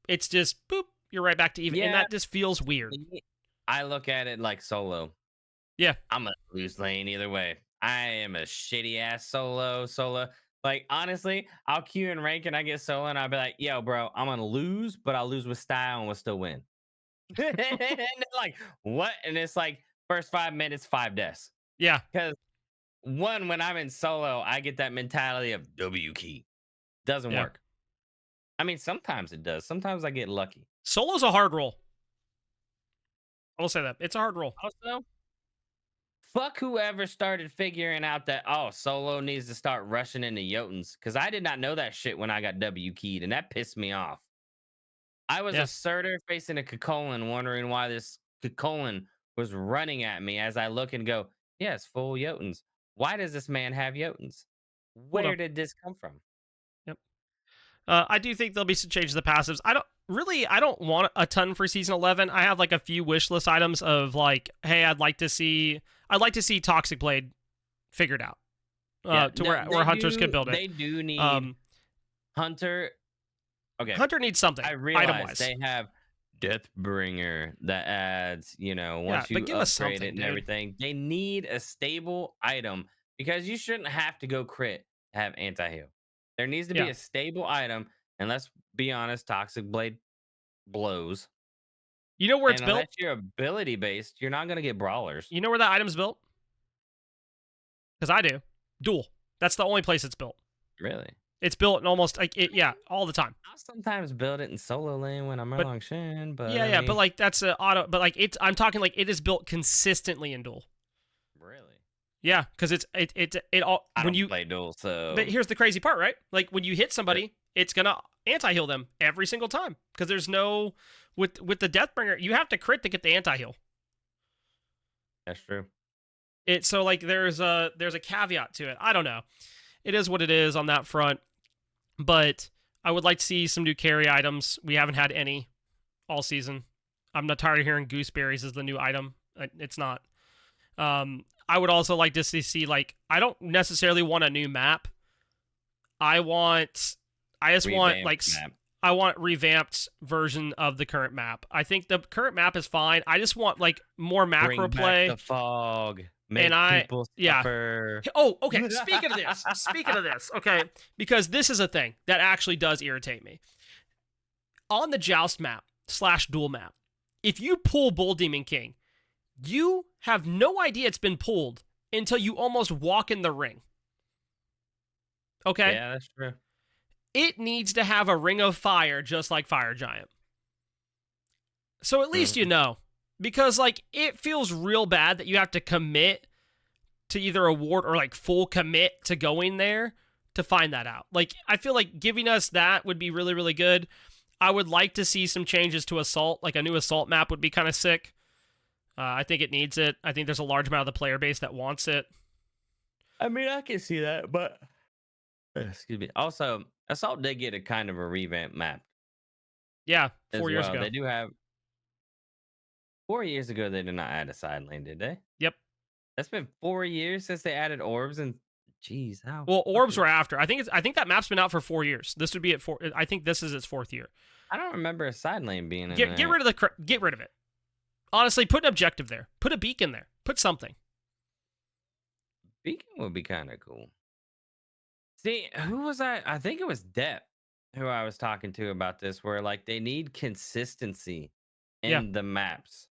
it's just boop. You're right back to even, and Yeah, that just feels weird. I look at it like solo. Yeah, I'm gonna lose lane either way. I am a shitty ass solo. Like honestly, I'll queue in rank and I get solo and I'll be like, yo, bro, I'm gonna lose, but I'll lose with style and we'll still win. And they're like, what? And it's like first 5 minutes, 5 deaths. yeah, Because one, when I'm in solo, I get that mentality of W key. Doesn't yeah. work. I mean, sometimes it does. Sometimes I get lucky. Solo's a hard role. I will say that it's a hard role. Also, fuck whoever started figuring out that solo needs to start rushing into Jotuns because I did not know that shit when I got W keyed and that pissed me off. I was a Yeah. Surtur facing a Cacolan, wondering why this Cacolan was running at me as I look and go, yes, full Jotuns. Why does this man have Jotuns? Hold Where on. did this come from? Yep. I do think there'll be some changes to the passives. I don't want a ton for season 11. I have like a few wish list items of like, hey, I'd like to see Toxic Blade figured out. Yeah, To no, where hunters could build it. they do need Um, Hunter. Okay, Hunter needs something I item realize wise. they have Deathbringer that adds, Yeah, once but you give us upgrade something, it and dude. everything, they need a stable item because you shouldn't have to go crit to have anti-heal. There needs to be Yeah. a stable item, and let's be honest, Toxic Blade blows. You know where it's And unless built? you're ability based, you're not gonna get brawlers. You know where that item's built? Because I do. Duel. That's the only place it's built. Really? It's built in almost like it. Yeah, all the time. I'll sometimes build it in solo lane when I'm But along Shin, but yeah, I yeah. But mean, like that's a auto. But like it's. I'm talking like it is built consistently in duel. really? Yeah, because it all I when don't you. play duel, But so here's the crazy part, right? Like when you hit somebody, it's gonna anti-heal them every single time because there's no with the Deathbringer, you have to crit to get the anti-heal. that's true. It so like there's a caveat to it. I don't know. It is what it is on that front, but I would like to see some new carry items. We haven't had any all season. I'm not tired of hearing gooseberries as the new item. It's not. I would also like to see like I don't necessarily want a new map. I just want Revamped like map. I want revamped version of the current map. I think the current map is fine. I just want like more macro Bring play. back the fog. Make And people yeah. suffer. Oh, okay. Speaking of this, okay, because this is a thing that actually does irritate me. On the Joust map / duel map, if you pull Bull Demon King, you have no idea it's been pulled until you almost walk in the ring. Okay? Yeah, that's true. It needs to have a ring of fire just like Fire Giant. So at least you Mhm. know. Because, like, it feels real bad that you have to commit to either a ward or, like, full commit to going there to find that out. Like, I feel like giving us that would be really, really good. I would like to see some changes to Assault. Like, a new Assault map would be kind of sick. I think it needs it. I think there's a large amount of the player base that wants it. I mean, I can see that, but excuse me. Also, Assault did get a kind of a revamp map Yeah, as 4 years well. ago. They do have 4 years ago. They did not add a side lane, did they? Yep. That's been 4 years since they added orbs, and jeez, how Well, orbs fucking. were after. I think that map's been out for 4 years. This would be at 4. I think this is its 4th year. I don't remember a side lane being in Get that. rid of get rid of it. Honestly, put an objective there. Put a beacon there. Put something. Beacon would be kind of cool. See, who was I think it was Depp who I was talking to about this, where like they need consistency Yeah. in the maps.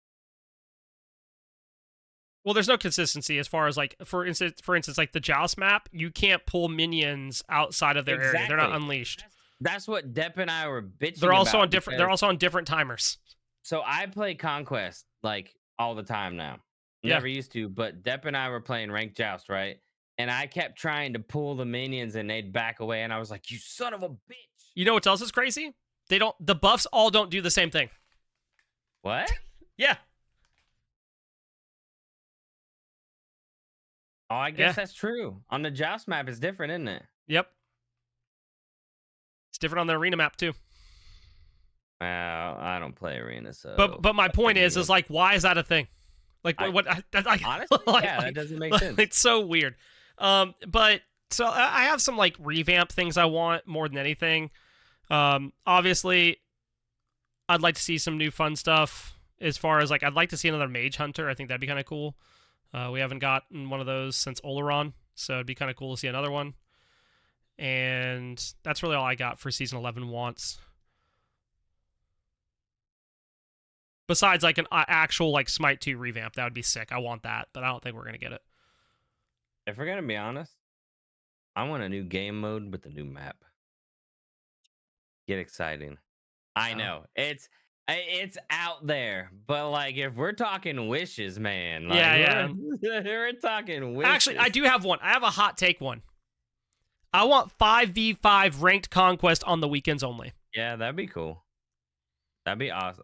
Well, there's no consistency as far as like for instance, like the Joust map, you can't pull minions outside of their area. They're not Exactly. unleashed. That's what Depp and I were They're bitching also about on different. They're because also on different timers. so I play Conquest like all the time now. Yeah. Never used to, but Depp and I were playing ranked joust, right? And I kept trying to pull the minions and they'd back away, and I was like, "You son of a bitch!" You know what else is crazy? They don't. The buffs all don't do the same thing. What? Yeah. Oh, I Yeah. guess that's true. On the joust map, it's different, isn't it? Yep. It's different on the arena map too. Well, I don't play arena, so But my fuck it, point you is know. like, why is that a thing? Like what? Honestly, Like, yeah, that doesn't make like, sense. it's so weird. But so I have some like revamp things I want more than anything. Obviously, I'd like to see some new fun stuff. As far as like, I'd like to see another Mage Hunter. I think that'd be kind of cool. We haven't gotten one of those since Oleron, so it'd be kind of cool to see another one. And that's really all I got for season 11 wants. Besides like an actual like Smite 2 revamp, that would be sick. I want that, but I don't think we're gonna get it. If we're gonna be honest, I want a new game mode with a new map. Get exciting. I Oh. know it's out there, but like if we're talking wishes, man, like Yeah, we're yeah. we're talking wishes. Actually, I do have one. I have a hot take one. I want 5v5 ranked conquest on the weekends only. Yeah, that'd be cool. That'd be awesome.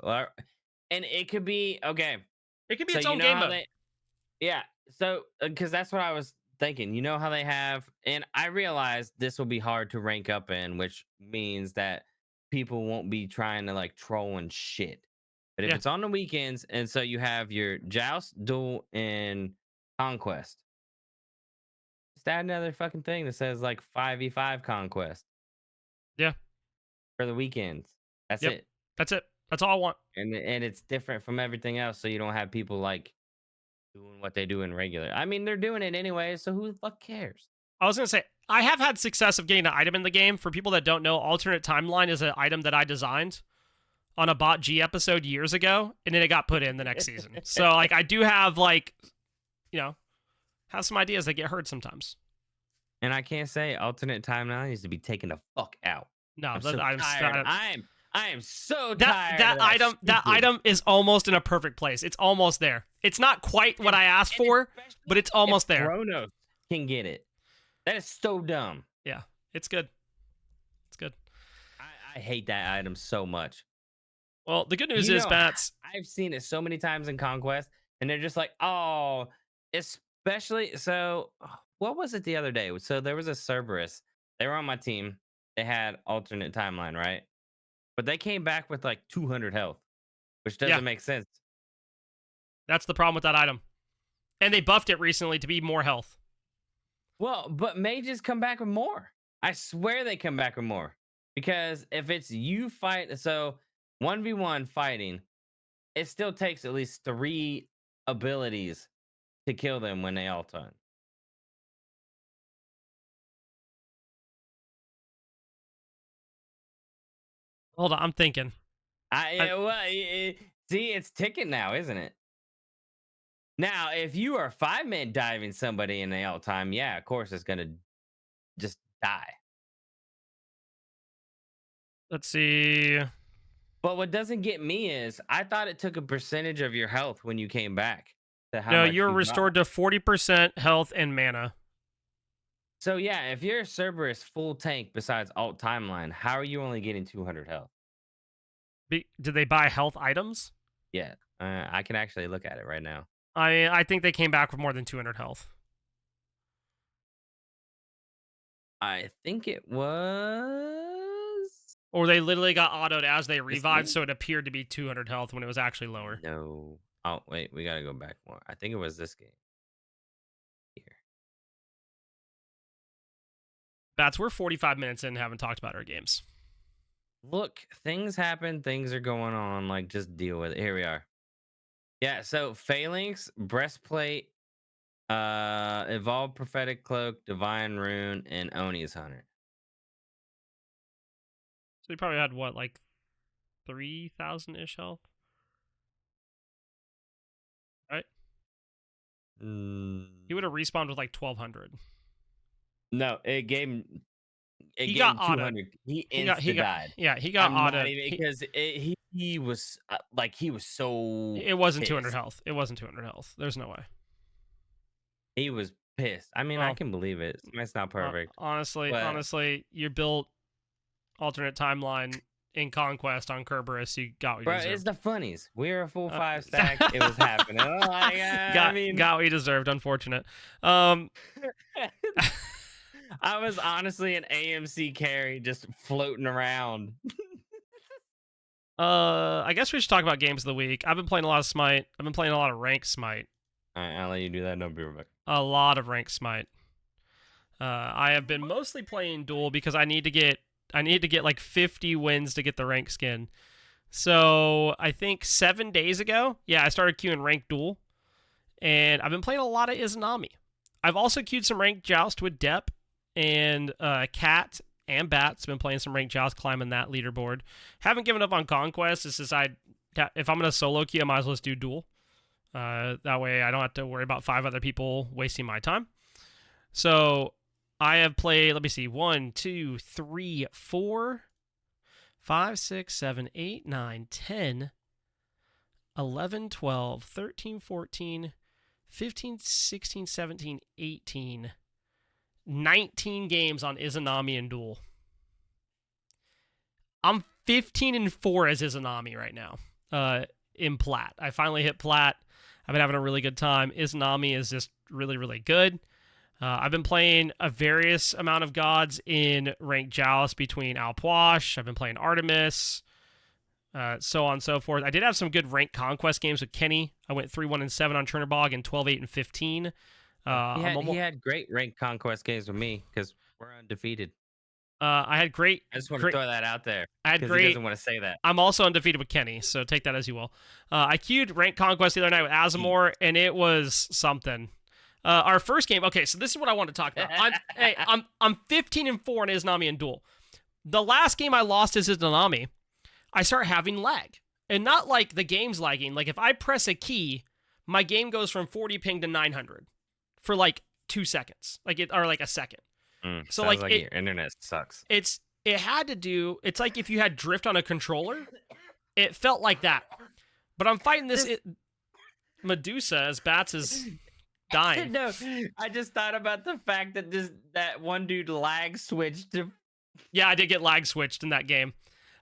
And it could be okay. It could be So its you own know game how mode. they, yeah. So because that's what I was thinking. You know how they have, and I realize this will be hard to rank up in, which means that people won't be trying to like troll and shit. But if Yeah. it's on the weekends, and so you have your joust, duel, and conquest, just add another fucking thing that says like 5v5 conquest Yeah. for the weekends. That's Yep. it. That's it. That's all I want. And it's different from everything else, so you don't have people like doing what they do in regular. I mean, they're doing it anyway, so who the fuck cares? I was gonna say I have had success of getting an item in the game. For people that don't know, alternate timeline is an item that I designed on a bot G episode years ago, and then it got put in the next season. So like I do have like, you know, have some ideas that get heard sometimes. And I can't say alternate timeline needs to be taken the fuck out. No, I'm that so item's tired. I am so that tired of that stupid. item is almost in a perfect place. It's almost there. It's not quite what I asked for, but it's almost there. Chronos can get it. That is so dumb. Yeah, it's good. It's good. I hate that item so much. Well, the good news You is, know, Bats. I've seen it so many times in Conquest, and they're just like, oh, especially. So, what was it the other day? So, there was a Cerberus. They were on my team. They had alternate timeline, right? But they came back with like 200 health, which doesn't Yeah, make sense. that's the problem with that item. And they buffed it recently to be more health. Well, but mages come back with more. I swear they come back with more. Because if it's you fight, so 1v1 fighting, it still takes at least 3 abilities to kill them when they all turn. Hold on, I'm thinking. See, it's ticking now, isn't it? Now, if you are 5-man diving somebody in the alt time, yeah, of course it's gonna just die. Let's see. But what doesn't get me is I thought it took a percentage of your health when you came back to how No, much you're you restored dropped. to 40% health and mana. So yeah, if your Cerberus full tank besides alt timeline, how are you only getting 200 health? Did they buy health items? Yeah, I can actually look at it right now. I think they came back with more than 200 health. I think it was Or they literally got autoed as they this revived, game. so it appeared to be 200 health when it was actually lower. No. Oh wait, we gotta go back more. I think it was this game here. Bats, we're 45 minutes in and haven't talked about our games. Look, things happen, things are going on. Like, just deal with it. Here we are. Yeah, so Phalanx, Breastplate, Evolved Prophetic Cloak, Divine Rune, and Oni's Hunter. So he probably had, what, like 3,000-ish health? Right? He would have respawned with like 1,200. No, it gave him He got him autoed. 200. He He insta got died. yeah, he got I'm not autoed. even because he was like he was so It wasn't 200 pissed. health. It wasn't 200 health. There's no way. He was pissed. I mean, I Well, can believe it. It's not perfect, but honestly, you built alternate timeline in Conquest on Kerberos. You got what you bro, deserved. it's the funnies. We were a full 5 stack. It was happening. Oh my god! I mean, got what you deserved. Unfortunate. I was honestly an AMC carry just floating around. I guess we should talk about games of the week. I've been playing a lot of Smite. I've been playing a lot of ranked Smite. All right, I'll let you do that. No, be right back. A lot of ranked Smite. I have been mostly playing Duel because I need to get like 50 wins to get the rank skin. So I think 7 days ago, yeah, I started queuing ranked Duel, and I've been playing a lot of Izanami. I've also queued some ranked Joust with Depp and Cat and Bats. Been playing some ranked Joust, climbing that leaderboard. Haven't given up on Conquest. It's just if I'm gonna solo queue, I might as well just do Duel. That way I don't have to worry about 5 other people wasting my time. So I have played, let me see, 1, 2, 3, 4, 5, 6, 7, 8, 9, 10, 11, 12, 13, 14, 15, 16, 17, 18, 19 games on Izanami and Duel. I'm 15-4 as Izanami right now in Plat. I finally hit Plat. I've been having a really good time. Izanami is just really, really good. I've been playing a various amount of gods in ranked Joust between Alpoash. I've been playing Artemis, so on and so forth. I did have some good ranked Conquest games with Kenny. I went 3-1-7 on Chernobog and 12-8-15. He had great ranked Conquest games with me because we're undefeated. I had great. I just want to throw that out there. I had He great. doesn't want to say that. I'm also undefeated with Kenny, so take that as you will. I queued ranked Conquest the other night with Azamor, and it was something. Our first game. Okay, so this is what I want to talk about. I'm 15-4 in Izanami and Duel. The last game I lost is Izanami. I start having lag, and not like the game's lagging. Like if I press a key, my game goes from 40 ping to 900 for like 2 seconds, or like a second. So like your internet sucks. It had to do. It's like if you had drift on a controller. It felt like that. But I'm fighting this Medusa as Bats is dying. No, I just thought about the fact that that one dude lag switched to. Yeah, I did get lag switched in that game.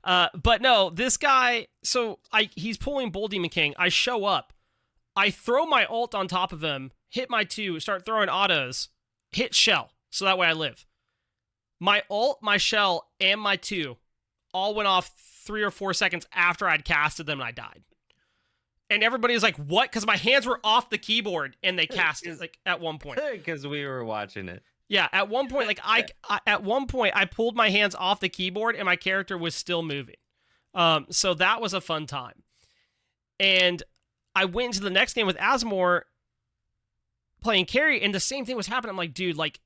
But no, this guy. So he's pulling Bull Demon King. I show up. I throw my ult on top of him. Hit my 2. Start throwing autos. Hit shell. So that way I live. My ult, my shell, and my 2 all went off 3 or 4 seconds after I'd casted them and I died. And everybody was like, what? Because my hands were off the keyboard and they casted like at one point. Because we were watching it. Yeah, at one point, like at one point I pulled my hands off the keyboard and my character was still moving. So that was a fun time. And I went into the next game with Asmore playing carry, and the same thing was happening. I'm like, dude, like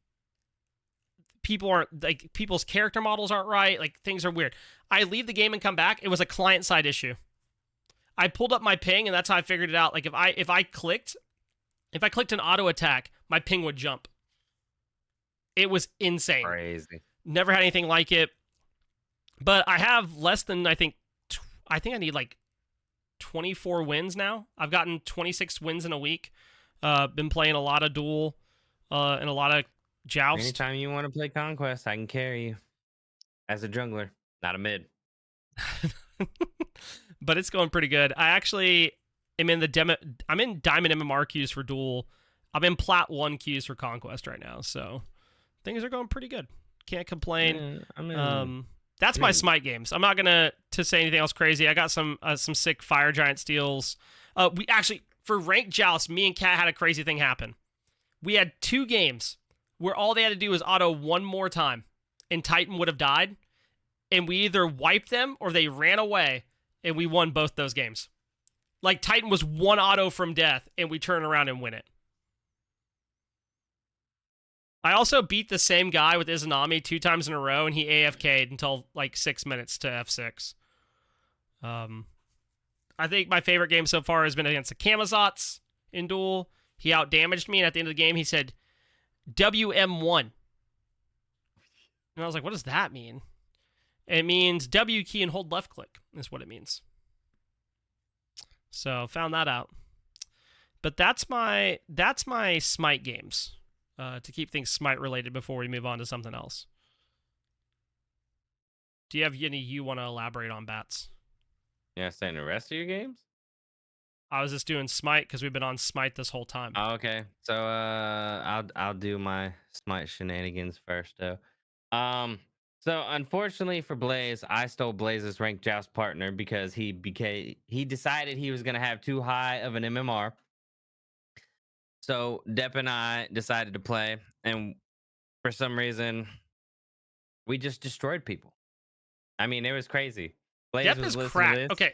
people's character models aren't right. Like things are weird. I leave the game and come back. It was a client side issue. I pulled up my ping, and that's how I figured it out. Like if I clicked If I clicked an auto attack, my ping would jump. It was insane. Crazy. Never had anything like it. But I have less than I think I need like 24 wins now. I've gotten 26 wins in a week. Been playing a lot of duel and a lot of joust. Anytime you want to play Conquest, I can carry you as a jungler, not a mid. But it's going pretty good. I actually am in I'm in Diamond MMR queues for duel. I'm in Plat 1 queues for Conquest right now. So things are going pretty good. Can't complain. That's my Smite games. I'm not gonna to say anything else crazy. I got some sick Fire Giant steals. We actually for ranked joust, me and Kat had a crazy thing happen. We had 2 games where all they had to do was auto one more time, and Titan would have died. And we either wiped them or they ran away, and we won both those games. Like Titan was 1 auto from death, and we turn around and win it. I also beat the same guy with Izanami 2 times in a row, and he AFK'd until like 6 minutes to F6. I think my favorite game so far has been against the Kamazots in duel. He outdamaged me, and at the end of the game, he said, WM1. And I was like, what does that mean? It means W key and hold left click is what it means. So found that out. But that's my Smite games. To keep things Smite related before we move on to something else. Do you have any you want to elaborate on, Bats? Yeah, saying the rest of your games? I was just doing Smite because we've been on Smite this whole time. Oh, okay. So I'll do my Smite shenanigans first though. So unfortunately for Blaze, I stole Blaze's ranked joust partner because he decided he was gonna have too high of an MMR. So Depp and I decided to play, and for some reason, we just destroyed people. I mean, it was crazy. Blaze Depp was is listening to cracked. this. Okay.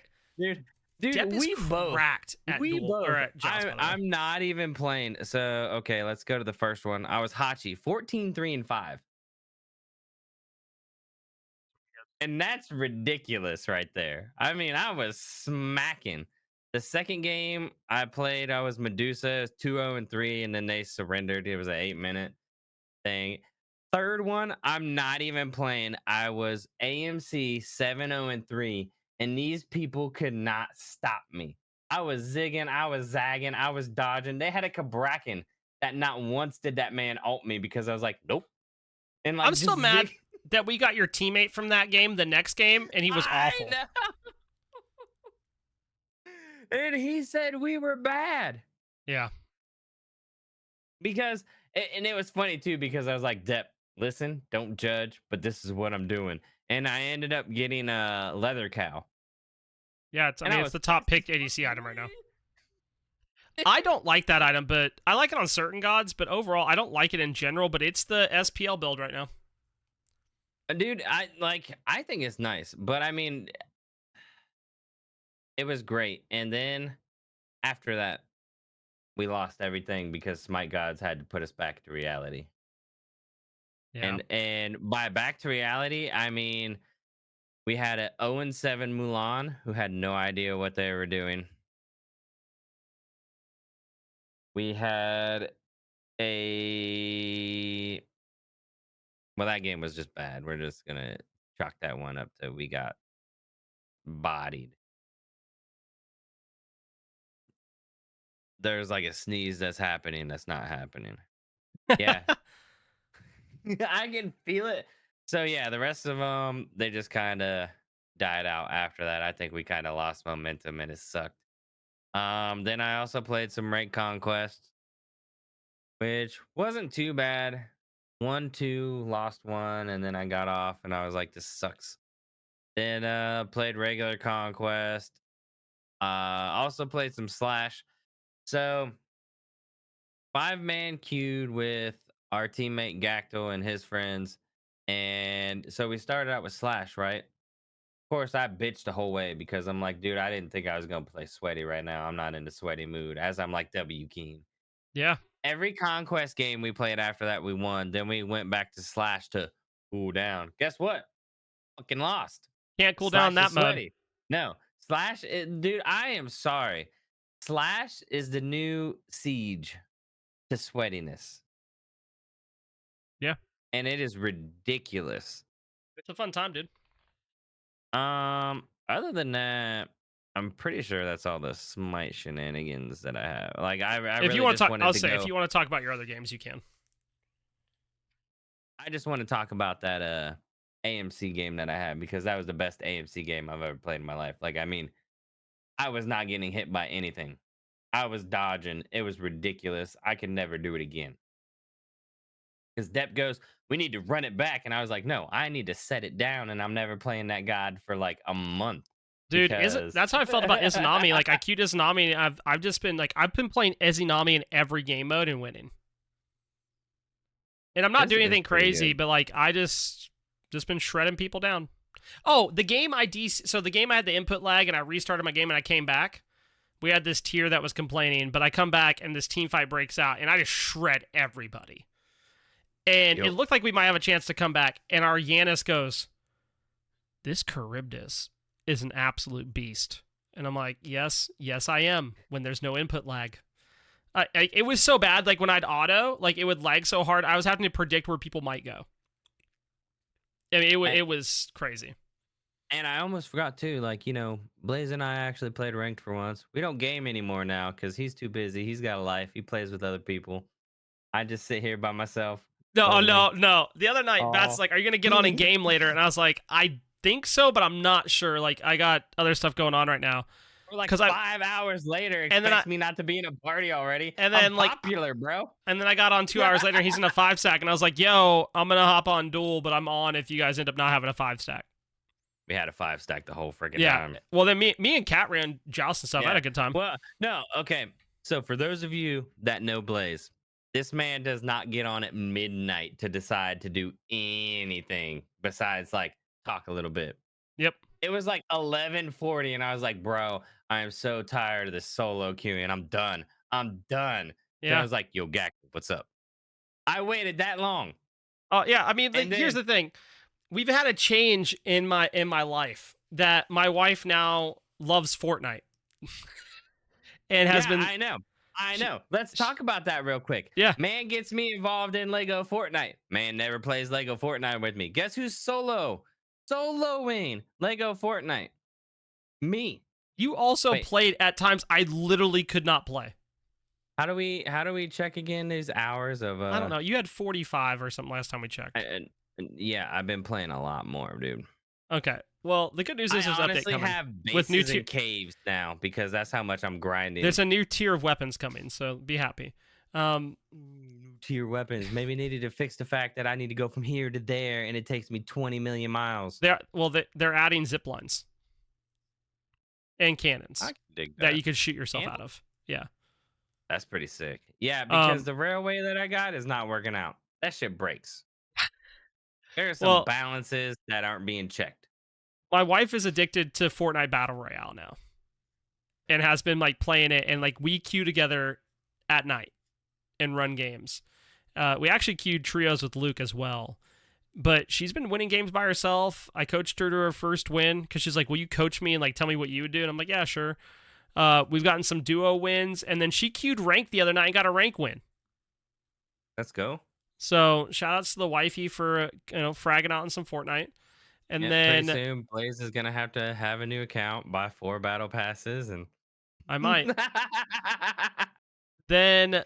Dude, Depp is we both. cracked at We duel, both. or at joust, by the way. I'm not even playing. So, okay, let's go to the first one. I was Hachi, 14, 3, and 5. And that's ridiculous right there. I mean, I was smacking. The second game I played, I was Medusa, 2-0 and 3, and then they surrendered. It was an 8-minute thing. Third one, I'm not even playing. I was AMC 7-0 and 3, and these people could not stop me. I was zigging, I was zagging, I was dodging. They had a Kabrakan that not once did that man ult me because I was like, nope. And like I'm still just mad zig. that we got your teammate from that game the next game, and he was awful. Know. And he said we were bad. Yeah. Because, and it was funny too, because I was like, Depp, listen, don't judge, but this is what I'm doing. And I ended up getting a leather cow. Yeah, I mean, it's the top picked ADC item right now. Man. I don't like that item, but I like it on certain gods, but overall, I don't like it in general, but it's the SPL build right now. Dude, I think it's nice, but I mean, it was great. And then after that, we lost everything because Smite Gods had to put us back to reality. Yeah. And by back to reality, I mean we had a 0-7 Mulan who had no idea what they were doing. We had that game was just bad. We're just gonna chalk that one up to we got bodied. There's like a sneeze that's happening that's not happening. Yeah. I can feel it. So yeah, the rest of them they just kind of died out after that. I think we kind of lost momentum and it sucked. Then I also played some Rank Conquest, which wasn't too bad. 1-2, lost one, and then I got off and I was like, this sucks. Then played regular Conquest. Also played some Slash. So 5-man queued with our teammate Gactyl and his friends. And so we started out with Slash, right? Of course, I bitched the whole way because I'm like, dude, I didn't think I was gonna play sweaty right now. I'm not in the sweaty mood, as I'm like W Keen. Yeah. Every Conquest game we played after that, we won. Then we went back to Slash to cool down. Guess what? Fucking lost. Can't cool down Slash is that mode. sweaty. No, Slash, dude, I am sorry. Slash is the new Siege. to sweatiness, Yeah, and it is ridiculous. it's a fun time, dude. Other than that, I'm pretty sure that's all the Smite shenanigans that I have. Like, I If you really want to just talk, I'll wanted to say if go. you want to talk about your other games, you can. I just want to talk about that AMC game that I had because that was the best AMC game I've ever played in my life. Like, I mean, I was not getting hit by anything. I was dodging. It was ridiculous. I could never do it again. Because Depp goes, we need to run it back. And I was like, no, I need to set it down. And I'm never playing that god for like a month. Dude, Because that's how I felt about Izanami. Like I queued Izanami, and I've just been like I've been playing Izanami in every game mode and winning. And I'm not doing it's anything pretty crazy, good. but like I just been shredding people down. Oh, the game so the game I had the input lag and I restarted my game and I came back. We had this tier that was complaining, but I come back and this team fight breaks out and I just shred everybody. And it Yep. looked like we might have a chance to come back. And our Yanis goes, "This Charybdis is an absolute beast." And I'm like, yes, I am, when there's no input lag. It was so bad, like when I'd auto, like it would lag so hard, I was having to predict where people might go. I mean, it was crazy. And I almost forgot too, like, Blaze and I actually played ranked for once. We don't game anymore now because he's too busy. He's got a life. He plays with other people. I just sit here by myself, No, lonely. no, no. The other night, Bat's Oh. like, "Are you gonna get on in game later?" And I was like, "I think so, but I'm not sure. Like, I got other stuff going on right now." We're like Cause I 5 hours later, and then I expects me not to be in a party already. and I'm then like popular, bro. and then I got on 2 hours later. And he's in a 5 stack, and I was like, "Yo, I'm gonna hop on duel, but I'm on if you guys end up not having a 5 stack." We had a 5 stack the whole freaking Yeah. time. Well, then me and Kat ran joust and stuff. I had a good time. Well, no, okay. So for those of you that know Blaze, this man does not get on at midnight to decide to do anything besides like talk a little bit. Yep. It was like 11:40 and I was like, "Bro, I am so tired of this solo queuing. I'm done. I'm done." So I Yeah. was like, "Yo, Gak, what's up?" I waited that long. Oh yeah. I mean, And here's then the thing. We've had a change in my life that my wife now loves Fortnite and has yeah, been. I know. I She, know. Let's she, talk about that real quick. yeah. Man gets me involved in Lego Fortnite. Man never plays Lego Fortnite with me. Guess who's soloing Lego Fortnite? Me. You also Wait, played at times I literally could not play. how do we check again these hours of I don't know. You had 45 or something last time we checked. yeah, I've been playing a lot more, dude. Okay. Well, the good news is I there's an update honestly coming have with new bases and caves now because that's how much I'm grinding. There's a new tier of weapons coming, so be happy. New tier weapons. Maybe needed to fix the fact that I need to go from here to there, and it takes me 20 million miles. They're adding zip lines and cannons I can dig that that. you could shoot yourself And out of. Yeah. that's pretty sick. Yeah, because Um. the railway that I got is not working out. That shit breaks. There are some Well, balances that aren't being checked. my wife is addicted to Fortnite Battle Royale now, and has been like playing it, and like we queue together at night and run games. We actually queued trios with Luke as well. But she's been winning games by herself. I coached her to her first win because she's like, "Will you coach me and like tell me what you would do?" And I'm like, "Yeah, sure." We've gotten some duo wins, and then she queued rank the other night and got a rank win. Let's go. So shout outs to the wifey for fragging out in some Fortnite. And Yeah, pretty then soon Blaze is gonna have to have a new account, buy 4 battle passes, and I might. Then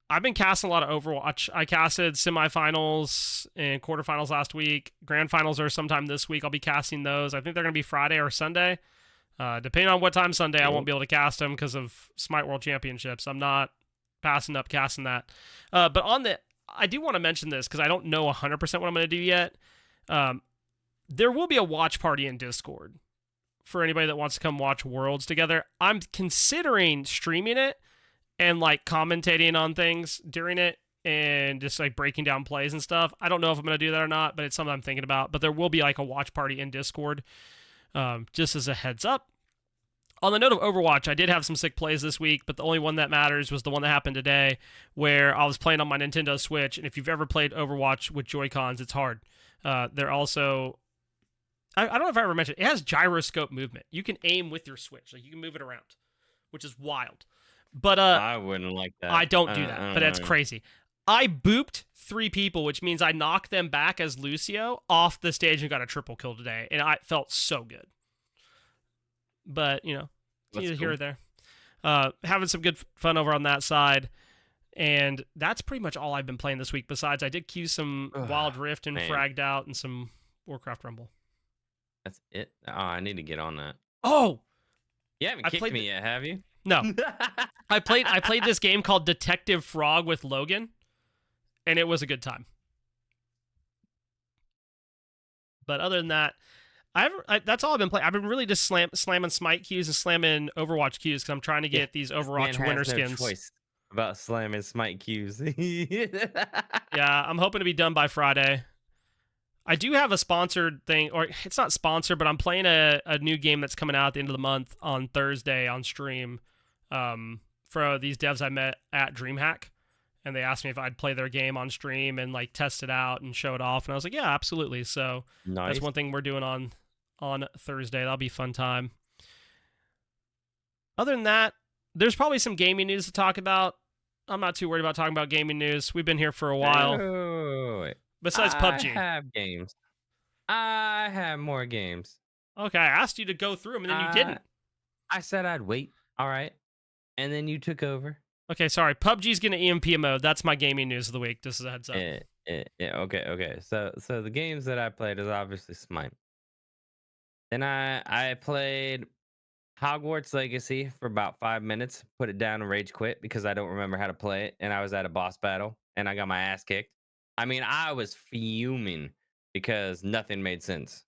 I've been casting a lot of Overwatch. I casted semifinals and quarterfinals last week. Grand finals are sometime this week. I'll be casting those. I think they're going to be Friday or Sunday. Depending on what time Sunday, I won't be able to cast them because of Smite World Championships. I'm not passing up casting that. But I do want to mention this because I don't know 100% what I'm going to do yet. There will be a watch party in Discord for anybody that wants to come watch Worlds together. I'm considering streaming it and like commentating on things during it and just like breaking down plays and stuff. I don't know if I'm going to do that or not, but it's something I'm thinking about. But there will be like a watch party in Discord, just as a heads up. On the note of Overwatch, I did have some sick plays this week, but the only one that matters was the one that happened today where I was playing on my Nintendo Switch. And if you've ever played Overwatch with Joy-Cons, it's hard. They're also... I don't know if I ever mentioned, it has gyroscope movement. You can aim with your Switch. Like you can move it around, which is wild. But I wouldn't like I that. don't do that, I but don't it's know. crazy. I booped 3 people, which means I knocked them back as Lucio off the stage and got a triple kill today, and I felt so good. But it's That's neither here cool. or there. Having some good fun over on that side, and that's pretty much all I've been playing this week. Besides, I did queue some Ugh, Wild Rift and man, fragged out and some Warcraft Rumble. that's it. Oh, I need to get on that. Oh, You haven't I kicked played. me yet, have you? No, I played this game called Detective Frog with Logan, and it was a good time. But other than that, that's all I've been playing. I've been really just slamming Smite queues and slamming Overwatch queues because I'm trying to Yeah, get these this man Overwatch winter has no skins. choice about slamming Smite Qs. Yeah, I'm hoping to be done by Friday. I do have a sponsored thing, or it's not sponsored, but I'm playing a new game that's coming out at the end of the month on Thursday on stream for these devs I met at DreamHack. And they asked me if I'd play their game on stream and like test it out and show it off. And I was like, yeah, absolutely. So that's Nice. one thing we're doing on Thursday. That'll be a fun time. Other than that, there's probably some gaming news to talk about. I'm not too worried about talking about gaming news. We've been here for a while. Oh, Besides I PUBG. have games. I have more games. Okay, I asked you to go through them and then you I didn't. I said I'd wait. All right, and then you took over. Okay, sorry. PUBG's getting EMP mode. That's my gaming news of the week. Just as a heads up. Okay, okay. So the games that I played is obviously Smite. Then I played Hogwarts Legacy for about 5 minutes. Put it down and rage quit because I don't remember how to play it, and I was at a boss battle and I got my ass kicked. I mean, I was fuming because nothing made sense,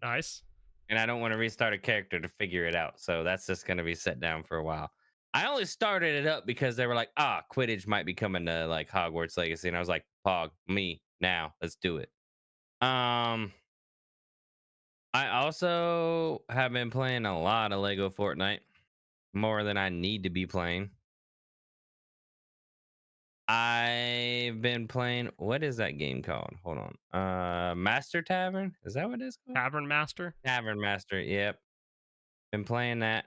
Nice. and I don't want to restart a character to figure it out. So that's just gonna be set down for a while. I only started it up because they were like, Quidditch might be coming to like Hogwarts Legacy, and I was like, Pog, me now, let's do it. Um, I also have been playing a lot of Lego Fortnite, more than I need to be playing. I've been playing, what is that game called? Hold on. Master Tavern? Is that what it's called? Tavern Master. Tavern Master. Yep. Been playing that.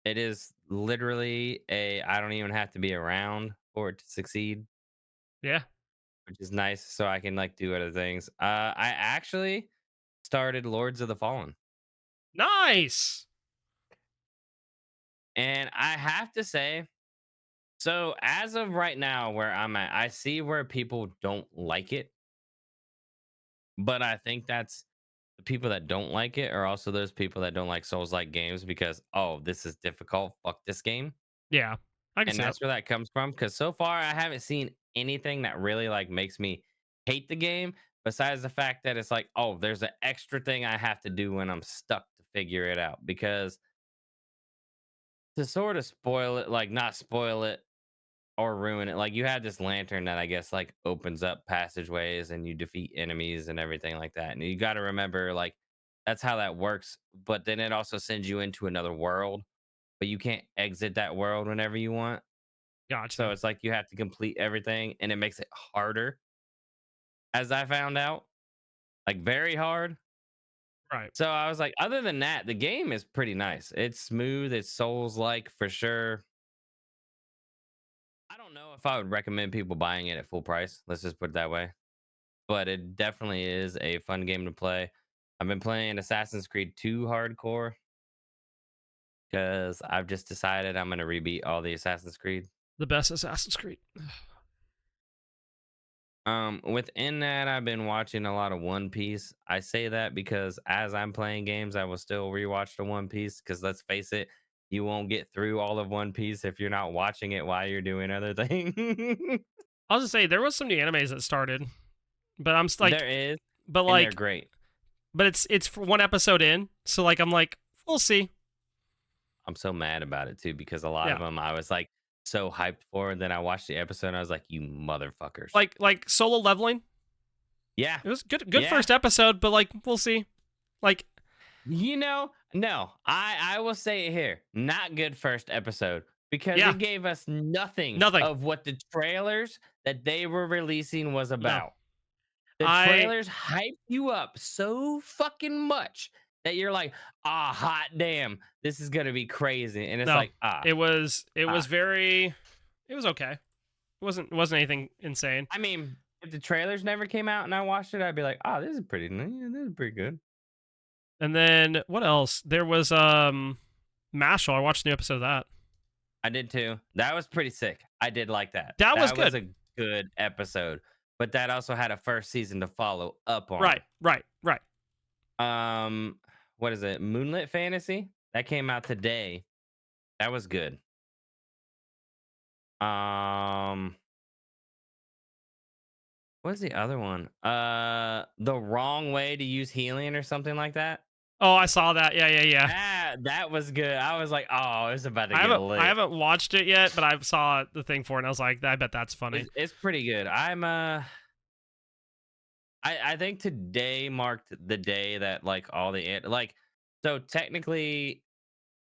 It is literally a I don't even have to be around for it to succeed, Yeah. which is nice so I can like do other things. I actually started Lords of the Fallen. Nice. And I have to say, so as of right now where I'm at, I see where people don't like it, but I think that's the people that don't like it are also those people that don't like Souls like games because this is difficult. Fuck this game. Yeah. I can And see that. that's where that comes from. Cause so far I haven't seen anything that really like makes me hate the game besides the fact that it's like, there's an extra thing I have to do when I'm stuck to figure it out. Because to sort of spoil it, like not spoil it or ruin it. Like you have this lantern that I guess like opens up passageways and you defeat enemies and everything like that. And you got to remember like that's how that works. But then it also sends you into another world, but you can't exit that world whenever you want. So Gotcha. it's like you have to complete everything and it makes it harder, as I found out, like very hard. Right. So I was like, other than that, the game is pretty nice. It's smooth, it's Souls like for sure. I don't know if I would recommend people buying it at full price. Let's just put it that way. But it definitely is a fun game to play. I've been playing Assassin's Creed 2 hardcore because I've just decided I'm going to rebeat all the Assassin's Creed. The best Assassin's Creed. Within that, I've been watching a lot of One Piece. I say that because as I'm playing games, I will still rewatch the One Piece because let's face it, you won't get through all of One Piece if you're not watching it while you're doing other things. I was gonna say there was some new animes that started, but I'm like, There is, but and they're like, great. but it's for one episode in, so like I'm like, we'll see. I'm so mad about it too because a lot of Yeah. them I was like so hyped for, and then I watched the episode and I was like, you motherfuckers. Like solo leveling. Yeah, It was good yeah. first episode, but like we'll see. Like No, I will say it here. Not good first episode because yeah, it gave us nothing nothing. of what the trailers that they were releasing was No. about. The I trailers hyped you up so fucking much that you're like, ah, hot damn, this is gonna be crazy, and it's No, like, ah, it was ah. very, it was okay. It wasn't anything insane. I mean, if the trailers never came out and I watched it, I'd be like, oh, this is pretty, yeah, this is pretty good. And then what else? There was Mashal. I watched a new episode of that. I did too. That was pretty sick. I did like that. That was That was good. a good episode, but that also had a first season to follow up Right, on. right, right. Um, what is it? Moonlit Fantasy that came out today. That was good. Um, what's the other one? The wrong way to use healing or something like that. Oh, I saw that. Yeah, yeah, yeah. That was good. I was like, oh, it's about to I get haven't I lit. haven't watched it yet, but I saw the thing for it, and I was like, I bet that's funny. It's pretty good. I think today marked the day that like all the like, so technically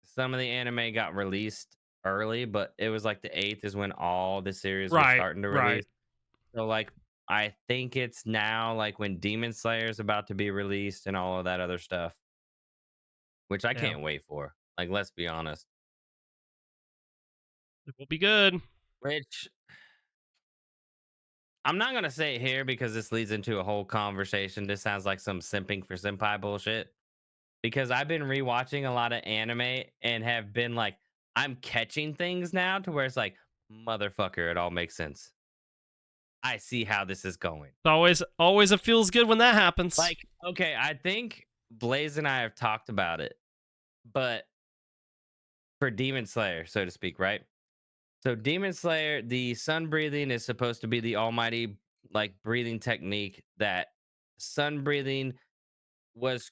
some of the anime got released early, but it was like the 8th is when all the series were Right, starting to right. release. So like I think it's now like when Demon Slayer is about to be released and all of that other stuff, which I Yeah, can't wait for. Like, let's be honest. it will be good. Which I'm not gonna say it here because this leads into a whole conversation. This sounds like some simping for senpai bullshit. Because I've been rewatching a lot of anime and have been like, I'm catching things now to where it's like, motherfucker, it all makes sense. I see how this is going. It's always it feels good when that happens. Like, okay, I think Blaze and I have talked about it, but for Demon Slayer, so to speak, right? So Demon Slayer, the sun breathing is supposed to be the almighty like breathing technique that sun breathing was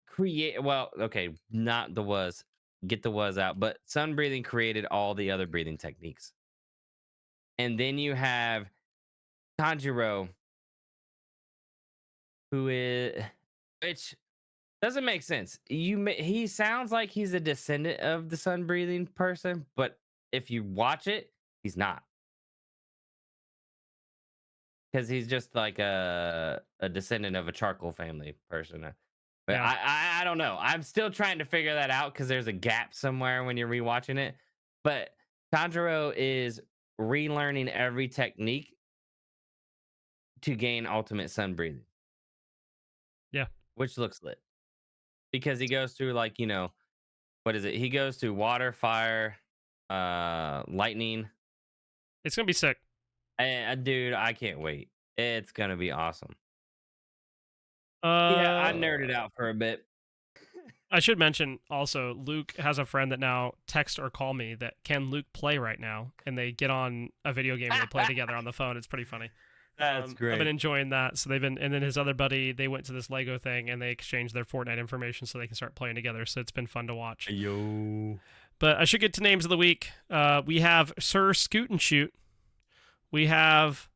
create well, okay, not the was. Get the was out, but sun breathing created all the other breathing techniques. And then you have Tanjiro, who is which doesn't make sense. He sounds like he's a descendant of the sun breathing person, but if you watch it, he's not. Because he's just like a descendant of a charcoal family person. But Yeah, I don't know. I'm still trying to figure that out because there's a gap somewhere when you're rewatching it. But Tanjiro is relearning every technique to gain ultimate sun breathing, yeah. which looks lit. Because he goes through like, what is it? He goes through water, fire, lightning. It's gonna be sick. And dude, I can't wait. It's gonna be awesome. Yeah, I Uh, nerded out for a bit. I should mention also, Luke has a friend that now text or call me that can Luke play right now, and they get on a video game and they play together on the phone. It's pretty funny. That's I've been great. enjoying that. So and then his other buddy, they went to this Lego thing and they exchanged their Fortnite information so they can start playing together. So it's been fun to watch. Yo. But I should get to names of the week. We have Sir Scoot and Shoot. We have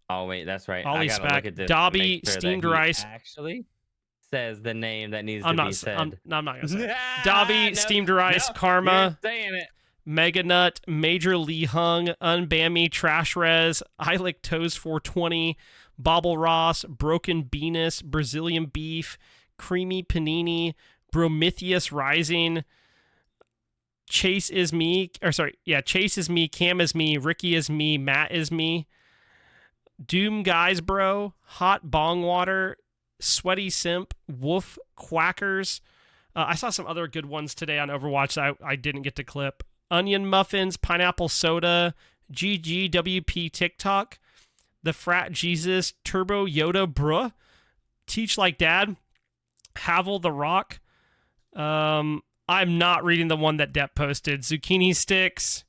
Oh wait, that's right. I Ollie gotta look Spack, at this to make Dobby, sure that Steamed he Rice. actually says the name that needs I'm to not. be said. I'm not gonna say it. Dobby, No, Steamed no, Rice, you're Karma, saying it. Mega Nut, Major Lee Hung, Unbammy, Trash Res, I Lick Toes 420, Bobble Ross, Broken Venus, Brazilian Beef, Creamy Panini, Prometheus Rising, Chase is me, Chase is me, Cam is me, Ricky is me, Matt is me, Doom Guys Bro, Hot Bong Water, Sweaty Simp, Wolf Quackers. I saw some other good ones today on Overwatch that I didn't get to clip. Onion Muffins, Pineapple Soda, GGWP TikTok, The Frat Jesus, Turbo Yoda Bruh, Teach Like Dad, Havel the Rock. I'm not reading the one that Depp posted. Zucchini Sticks,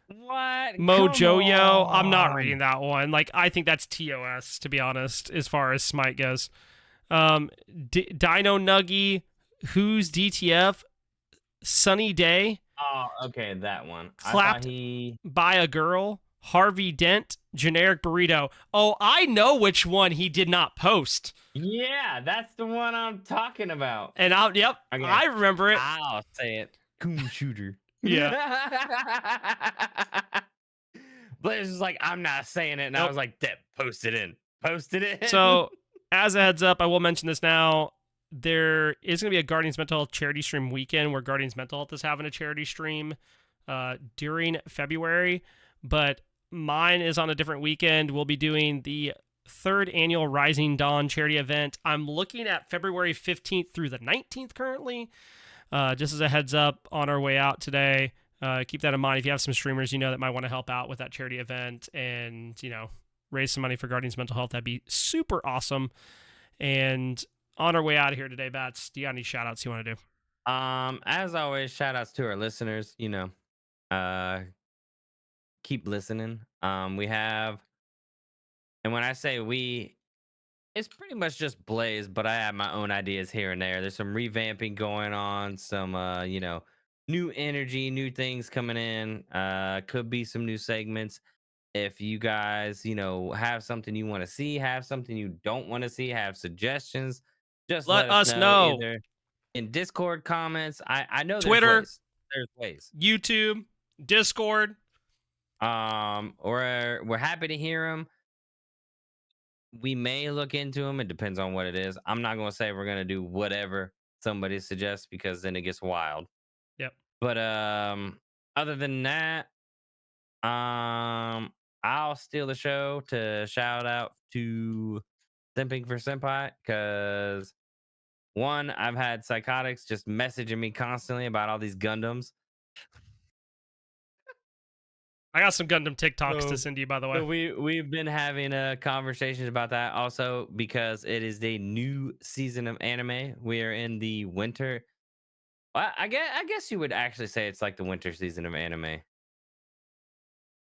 What? Mo Come Joyo. I'm not on. reading that one. Like, I think that's TOS, to be honest, as far as Smite goes. Dino Nuggy, Who's DTF, Sunny Day, Oh, okay, that one. I Clapped thought he. by a Girl, Harvey Dent, Generic Burrito. Oh, I know which one he did not post. Yeah, that's the one I'm talking about. And Okay. I remember it. I'll say it. Coon shooter. Yeah. Blaze was like, I'm not saying it. And I Nope. was like, Dep, post it in. Post it in. So, as a heads up, I will mention this now. there is going to be a Guardians Mental Health charity stream weekend where Guardians Mental Health is having a charity stream during February, but mine is on a different weekend. We'll be doing the third annual Rising Dawn charity event. I'm looking at February 15th through the 19th currently. Just as a heads up on our way out today, keep that in mind. If you have some streamers you know that might want to help out with that charity event and, raise some money for Guardians Mental Health, that'd be super awesome. And on our way out of here today, Bats, do you got any shout outs you want to do? As always, shout outs to our listeners. Uh, keep listening. We have, and when I say we, it's pretty much just Blaze, but I have my own ideas here and there. There's some revamping going on, some new energy, new things coming in. Could be some new segments. If you guys, have something you want to see, have something you don't want to see, have suggestions, just let Let us us know know. either in Discord comments. I know there's Twitter, ways. There's ways. YouTube, Discord. We're happy to hear them. We may look into them. It depends on what it is. I'm not going to say we're going to do whatever somebody suggests because then it gets wild. Yep. But other than that, I'll steal the show to shout out to Simping for Senpai because one, I've had psychotics just messaging me constantly about all these Gundams. I got some Gundam TikToks to send you, by the way. So we've been having conversations about that also because it is the new season of anime. We are in the winter. I guess you would actually say it's like the winter season of anime,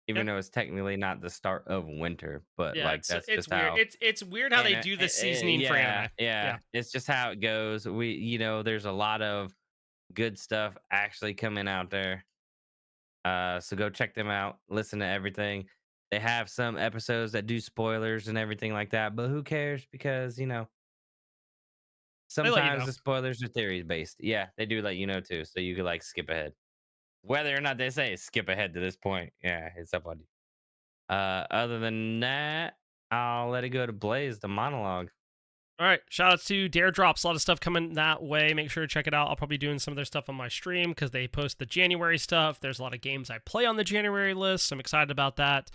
even though it's technically not the start of winter. But Yeah, like that's it's just weird. how. It's weird how they do the seasoning for anime. Yeah. It's just how it goes. There's a lot of good stuff actually coming out there. So go check them out. Listen to everything. They have some episodes that do spoilers and everything like that, but who cares? Because They let you sometimes know. the spoilers are theories based. Yeah, they do let you know too, so you could like skip ahead. Whether or not they say skip ahead to this point, yeah, it's up on you. Other than that, I'll let it go to Blaze, the monologue. All right, shout outs to Dare Drops. A lot of stuff coming that way. Make sure to check it out. I'll probably be doing some of their stuff on my stream because they post the January stuff. There's a lot of games I play on the January list, so I'm excited about that.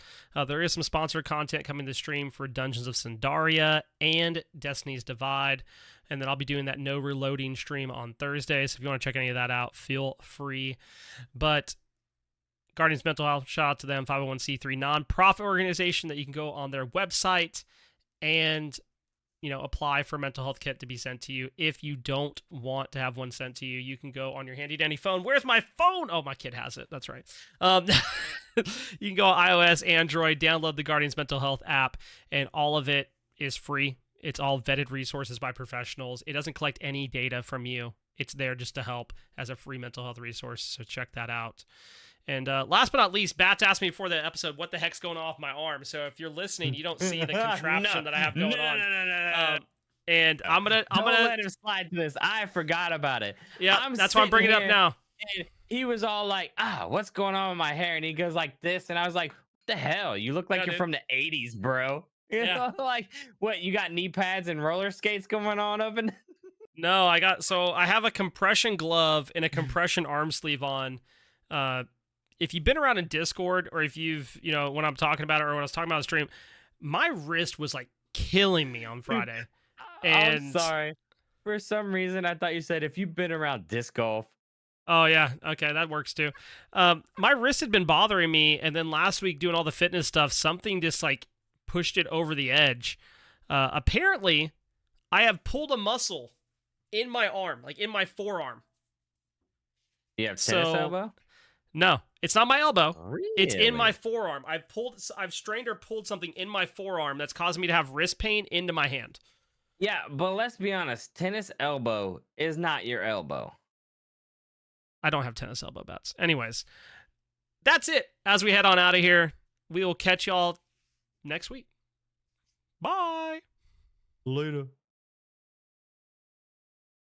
There is some sponsored content coming to stream for Dungeons of Sandaria and Destiny's Divide. And then I'll be doing that no reloading stream on Thursday. So if you want to check any of that out, feel free. But Guardians Mental Health, shout out to them, 501c3 nonprofit organization that you can go on their website and apply for a mental health kit to be sent to you. If you don't want to have one sent to you, you can go on your handy dandy phone. Where's my phone? Oh, my kid has it. That's right. You can go on iOS, Android, download the Guardians Mental Health app, and all of it is free. It's all vetted resources by professionals. It doesn't collect any data from you. It's there just to help as a free mental health resource, so check that out. And last but not least, Bats asked me before the episode, what the heck's going on with my arm? So if you're listening, you don't see the contraption that I have going on. No. And I'm gonna let him slide to this. I forgot about it. Yeah, that's why I'm bringing it up now. And he was all like, what's going on with my hair? And he goes like this. And I was like, what the hell? You look like you're from the 80s, bro. You know, like, what, you got knee pads and roller skates going on up in No, I have a compression glove and a compression arm sleeve on. If you've been around in Discord, or if you've, when I'm talking about it, or when I was talking about the stream, my wrist was like killing me on Friday. And I'm sorry. For some reason, I thought you said if you've been around disc golf. Oh, yeah. Okay, that works too. My wrist had been bothering me, and then last week doing all the fitness stuff, something just like pushed it over the edge. Apparently, I have pulled a muscle in my arm, like in my forearm. You have tennis elbow? No, it's not my elbow. Really? It's in my forearm. I've strained or pulled something in my forearm that's causing me to have wrist pain into my hand. Yeah, but let's be honest, tennis elbow is not your elbow. I don't have tennis elbow bats. Anyways, that's it. As we head on out of here, we will catch y'all next week. Bye. Later.